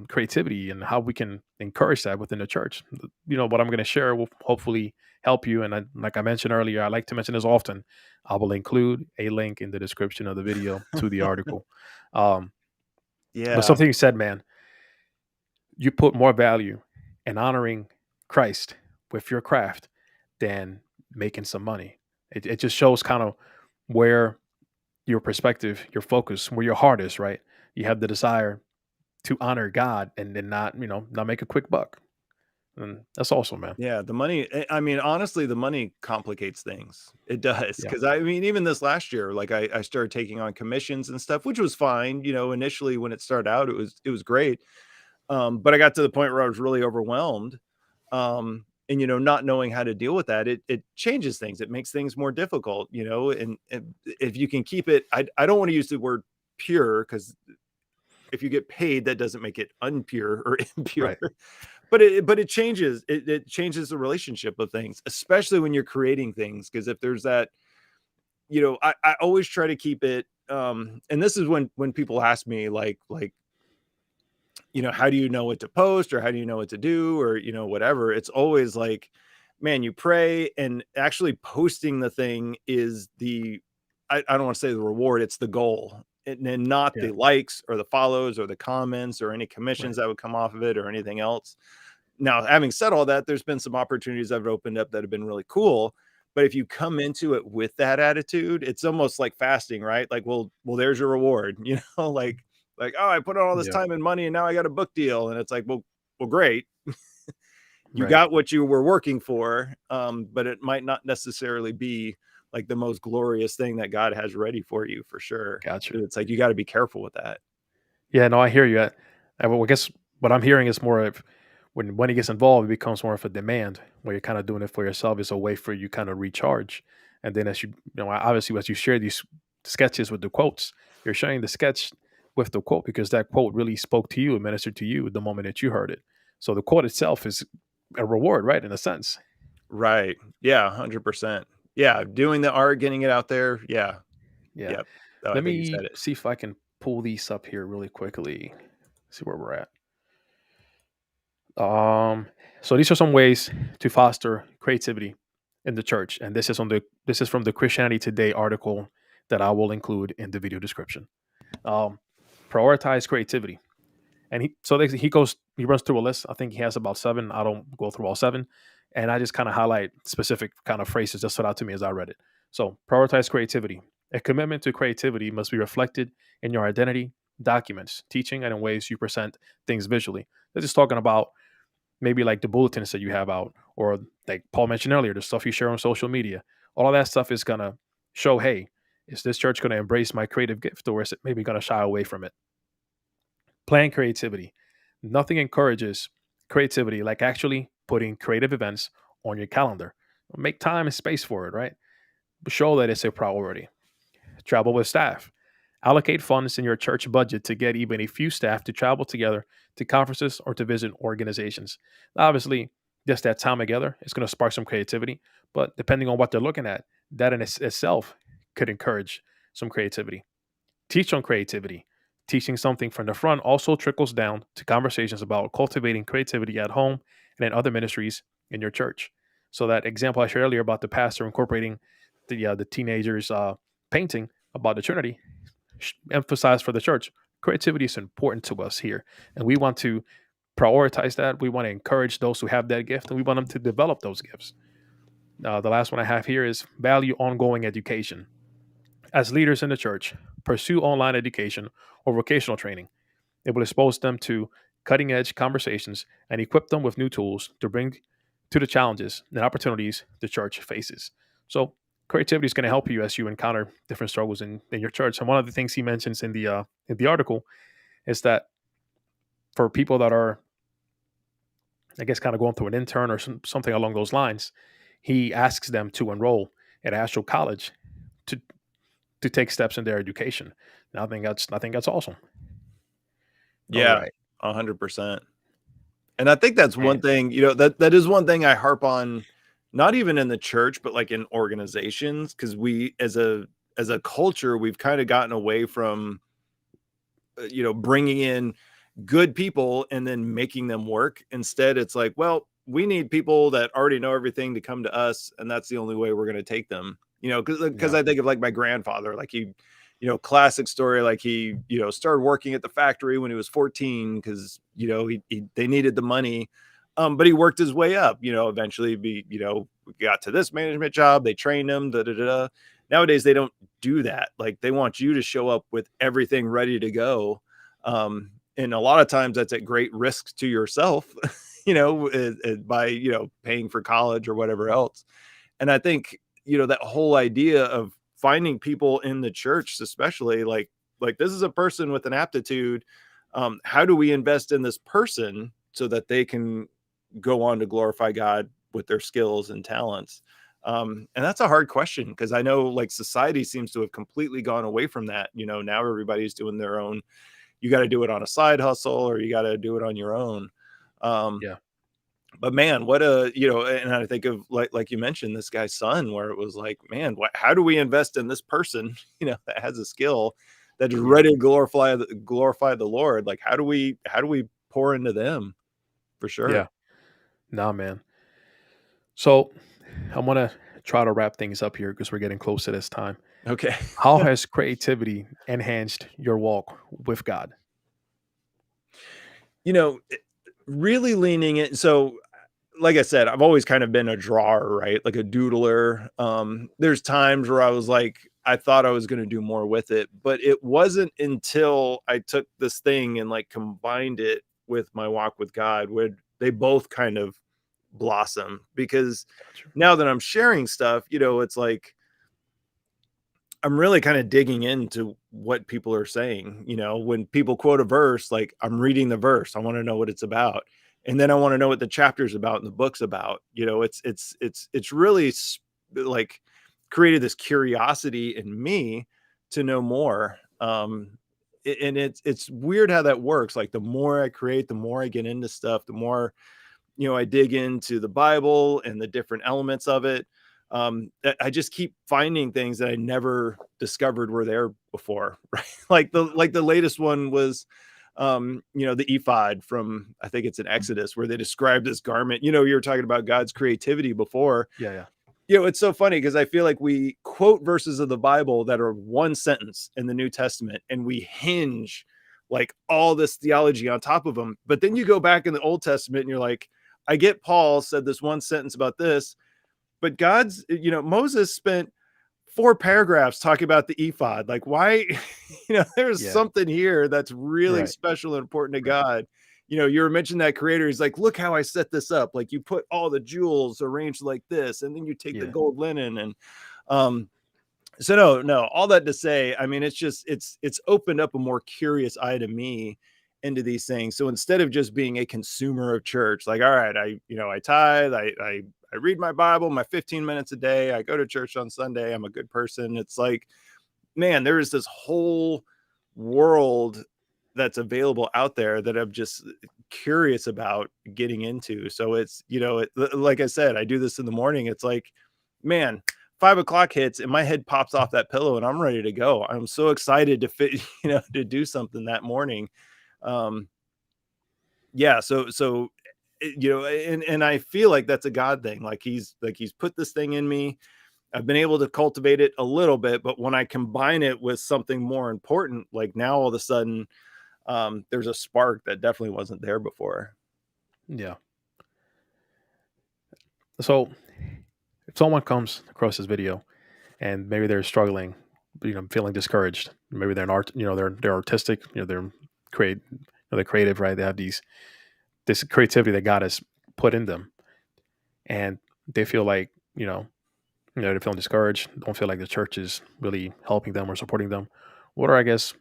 creativity and how we can encourage that within the church. What I'm going to share will hopefully help you. And like I mentioned earlier, I like to mention this often. I will include a link in the description of the video to the article. Um, but Yeah. something you said, man, you put more value in honoring Christ with your craft than making some money. It just shows kind of where your perspective, your focus, where your heart is, right? You have the desire to honor God and then not make a quick buck. And that's awesome, man. Yeah, the money, I mean, honestly, the money complicates things. It does. Yeah. Because I mean, even this last year, like I started taking on commissions and stuff, which was fine. Initially when it started out, it was great. But I got to the point where I was really overwhelmed. And not knowing how to deal with that, it changes things. It makes things more difficult, and if you can keep it, I don't want to use the word pure, because if you get paid, that doesn't make it unpure or impure. Right. But it changes the relationship of things, especially when you're creating things. Because if there's that, I always try to keep it. And this is when people ask me like, how do you know what to post, or how do you know what to do, or whatever. It's always like, man, you pray, and actually posting the thing is I don't want to say the reward, it's the goal. And not Yeah. the likes or the follows or the comments or any commissions Right. that would come off of it or anything else. Now, having said all that, there's been some opportunities I've opened up that have been really cool. But if you come into it with that attitude, it's almost like fasting, right? Like, well, there's your reward, like, oh, I put in all this Yeah. time and money and now I got a book deal. And it's like, well, great. You Right. got what you were working for. But it might not necessarily be like the most glorious thing that God has ready for you, for sure. Gotcha. It's like, you got to be careful with that. Yeah, no, I hear you. I guess what I'm hearing is more of when money gets involved, it becomes more of a demand where you're kind of doing it for yourself. It's a way for you kind of recharge. And then as obviously as you share these sketches with the quotes, you're sharing the sketch with the quote because that quote really spoke to you and ministered to you the moment that you heard it. So the quote itself is a reward, right? In a sense. Right. Yeah. 100%. Yeah. Doing the art, getting it out there. Yeah. Yeah. Yep. Oh, I Let think you said me it. see if I can pull these up here really quickly. See where we're at. Um, so these are some ways to foster creativity in the church, and this is from the Christianity Today article that I will include in the video description. Um, Prioritize creativity, and he runs through a list. I think he has about seven. I don't go through all seven, and I just kind of highlight specific kind of phrases that stood out to me as I read it. So prioritize creativity. A commitment to creativity must be reflected in your identity, documents, teaching, and in ways you present things visually. This is talking about maybe like the bulletins that you have out, or like Paul mentioned earlier, the stuff you share on social media. All of that stuff is gonna show, hey, is this church gonna embrace my creative gift, or is it maybe gonna shy away from it? Plan creativity. Nothing encourages creativity like actually putting creative events on your calendar. Make time and space for it, right? Show that it's a priority. Travel with staff. Allocate funds in your church budget to get even a few staff to travel together to conferences or to visit organizations. Obviously, just that time together is going to spark some creativity, but depending on what they're looking at, that in itself could encourage some creativity. Teach on creativity. Teaching something from the front also trickles down to conversations about cultivating creativity at home and in other ministries in your church. So that example I shared earlier about the pastor incorporating the teenagers painting about the Trinity, emphasize for the church, creativity is important to us here, and we want to prioritize that. We want to encourage those who have that gift, and we want them to develop those gifts. The last one I have here is value ongoing education. As leaders in the church, pursue online education or vocational training. It will expose them to cutting edge conversations and equip them with new tools to bring to the challenges and opportunities the church faces. So, creativity is going to help you as you encounter different struggles in your church. And one of the things he mentions in the article is that for people that are, I guess, kind of going through an intern or something along those lines, he asks them to enroll at actual college to take steps in their education. And I think that's awesome. All Yeah. right, 100%. And I think that's one man. thing, that is one thing I harp on, not even in the church, but like in organizations. Cause we, as a as a culture, we've kind of gotten away from, bringing in good people and then making them work. Instead, it's like, well, we need people that already know everything to come to us, and that's the only way we're going to take them. Because Yeah. I think of like my grandfather, like he, classic story, like he, started working at the factory when he was 14 because they needed the money. But he worked his way up, eventually got to this management job, they trained him, da da da. Da. Nowadays they don't do that. Like they want you to show up with everything ready to go. And a lot of times that's at great risk to yourself, by, paying for college or whatever else. And I think, that whole idea of finding people in the church, especially like this is a person with an aptitude. How do we invest in this person so that they can go on to glorify God with their skills and talents? And that's a hard question because I know like society seems to have completely gone away from that. Now everybody's doing their own. You got to do it on a side hustle or you got to do it on your own. Um, Yeah. but man, what and I think of like you mentioned this guy's son, where it was like, man, how do we invest in this person, that has a skill that is Yeah. ready to glorify the Lord? Like, how do we pour into them for sure? Yeah. Nah, man. So I'm gonna try to wrap things up here because we're getting close to this time. Okay. How has creativity enhanced your walk with God? you know, it- Really leaning in. So, like I said, I've always kind of been a drawer, right? Like a doodler. There's times where I was like, I thought I was going to do more with it, but it wasn't until I took this thing and like combined it with my walk with God where they both kind of blossom. Because Gotcha. now that I'm sharing stuff, it's like I'm really kind of digging into what people are saying. When people quote a verse, like I'm reading the verse, I want to know what it's about. And then I want to know what the chapter's about and the book's about. It's really like created this curiosity in me to know more. And it's weird how that works. Like the more I create, the more I get into stuff, the more I dig into the Bible and the different elements of it. I just keep finding things that I never discovered were there before, right? Like the latest one was, the ephod from, I think it's in Exodus, where they describe this garment. You were talking about God's creativity before. Yeah. Yeah. It's so funny because I feel like we quote verses of the Bible that are one sentence in the New Testament and we hinge like all this theology on top of them. But then you go back in the Old Testament and you're like, I get Paul said this one sentence about this, but Moses spent 4 paragraphs talking about the ephod. Like, why? There's Yeah. something here that's really Right. special and important to Right. God. You were mentioning that creator. He's like, look how I set this up. Like, you put all the jewels arranged like this, and then you take the Yeah. gold linen. And so no, all that to say, I mean, it's opened up a more curious eye to me into these things. So instead of just being a consumer of church, like, all right, I tithe, I read my Bible, my 15 minutes a day, I go to church on Sunday, I'm a good person. It's like, man, there is this whole world that's available out there that I'm just curious about getting into. So it's, like I said, I do this in the morning. It's like, man, 5 o'clock hits and my head pops off that pillow and I'm ready to go. I'm so excited to fit, to do something that morning. Um, yeah. So, and I feel like that's a God thing. Like he's put this thing in me. I've been able to cultivate it a little bit, but when I combine it with something more important, like now all of a sudden, there's a spark that definitely wasn't there before. Yeah. So if someone comes across this video and maybe they're struggling, feeling discouraged, maybe they're an art, they're artistic, they're create, they're creative, right? They have this creativity that God has put in them, and they feel like they're feeling discouraged, don't feel like the church is really helping them or supporting them. What are I guess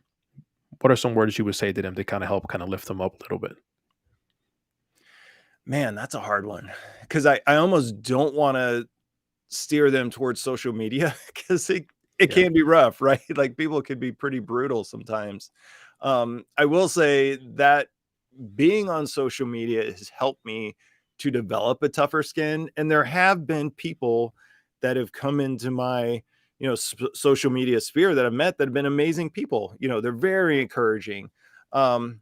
what are some words you would say to them to kind of help kind of lift them up a little bit? Man, that's a hard one because I almost don't want to steer them towards social media because it Yeah. can be rough, right? Like people can be pretty brutal sometimes. I will say that being on social media has helped me to develop a tougher skin. And there have been people that have come into my social media sphere that I've met that have been amazing people. They're very encouraging. Um,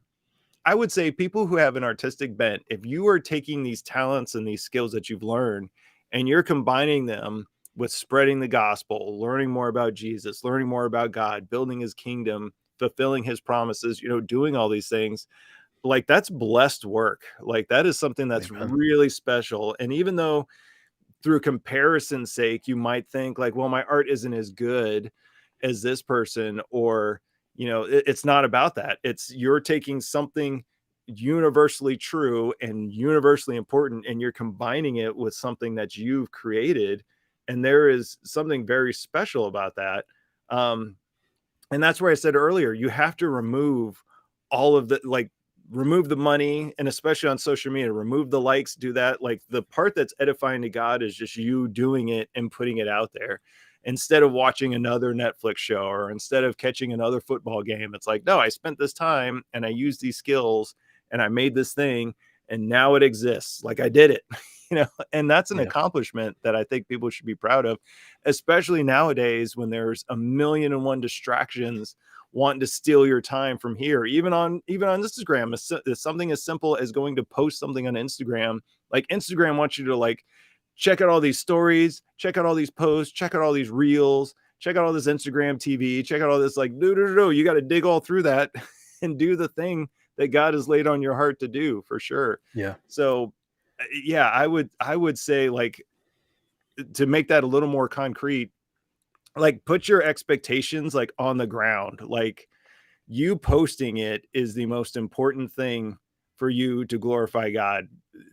I would say people who have an artistic bent, if you are taking these talents and these skills that you've learned and you're combining them with spreading the gospel, learning more about Jesus, learning more about God, building his kingdom, fulfilling his promises, doing all these things, like that's blessed work. Like that is something that's Amen. really special. And even though through comparison's sake, you might think like, well, my art isn't as good as this person, or, it's not about that. It's you're taking something universally true and universally important, and you're combining it with something that you've created. And there is something very special about that. Um, and that's where I said earlier, you have to remove all of the like remove the money, and especially on social media, remove the likes, do that. Like the part that's edifying to God is just you doing it and putting it out there instead of watching another Netflix show or instead of catching another football game. It's like, no, I spent this time and I used these skills and I made this thing and now it exists. Like I did it, and that's an Yeah. accomplishment that I think people should be proud of, especially nowadays when there's a million and one distractions wanting to steal your time from here. Even on Instagram, it's something as simple as going to post something on Instagram. Like Instagram wants you to like check out all these stories, check out all these posts, check out all these reels, check out all this Instagram TV, check out all this, like, no, you got to dig all through that and do the thing that God has laid on your heart to do, for sure. Yeah. So yeah, I would say, like, to make that a little more concrete, like put your expectations like on the ground. Like you posting it is the most important thing for you to glorify God.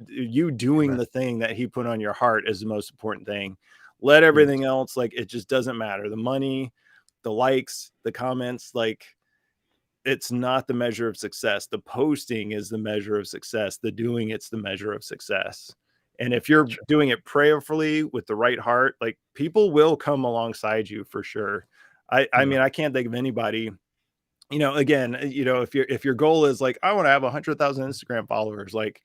You doing Amen. the thing that he put on your heart is the most important thing. Let Yes. everything else, like, it just doesn't matter. The money, the likes, the comments, like, it's not the measure of success. The posting is the measure of success. The doing it's the measure of success. And if you're Sure. doing it prayerfully with the right heart, like people will come alongside you for sure. I Yeah. mean, I can't think of anybody, again, if your goal is like, I want to have 100,000 Instagram followers, like,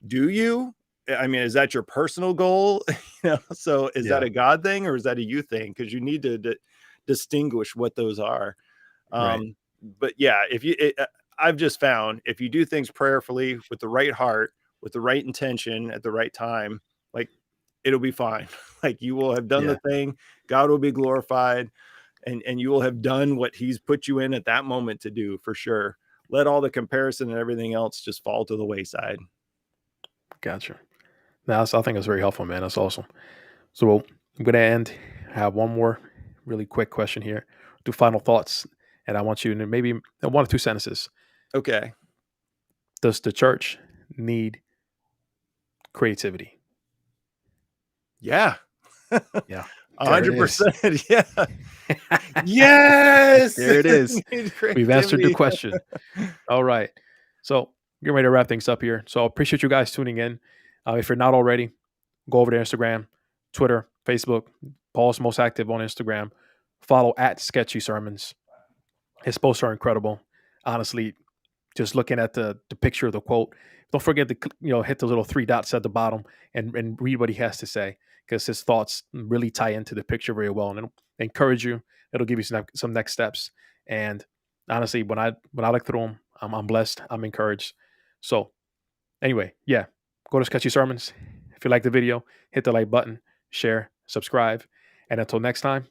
do you? I mean, is that your personal goal? So is that Yeah. a God thing or is that a you thing? Because you need to distinguish what those are. Right. But yeah, I've just found if you do things prayerfully with the right heart, with the right intention at the right time, like it'll be fine. Like you will have done Yeah. the thing, God will be glorified, and you will have done what he's put you in at that moment to do, for sure. Let all the comparison and everything else just fall to the wayside. Gotcha. I think it's very helpful, man. That's awesome. So I'm gonna end. I have one more really quick question here. Do final thoughts, and I want you to maybe one or two sentences. Okay. Does the church need creativity? Yeah. Yeah. There it is. 100%. Yeah. Yes. There it is. Need We've answered the creativity. question. All right. So getting ready to wrap things up here. So I appreciate you guys tuning in. If you're not already, go over to Instagram, Twitter, Facebook. Paul's most active on Instagram. Follow at Sketchy Sermons. His posts are incredible. Honestly, just looking at the picture of the quote, don't forget to hit the little three dots at the bottom and read what he has to say, because his thoughts really tie into the picture very well, and it'll encourage you. It'll give you some next steps. And honestly, when I look through them, I'm blessed. I'm encouraged. So anyway, yeah, go to Sketchy Sermons. If you like the video, hit the like button, share, subscribe, and until next time,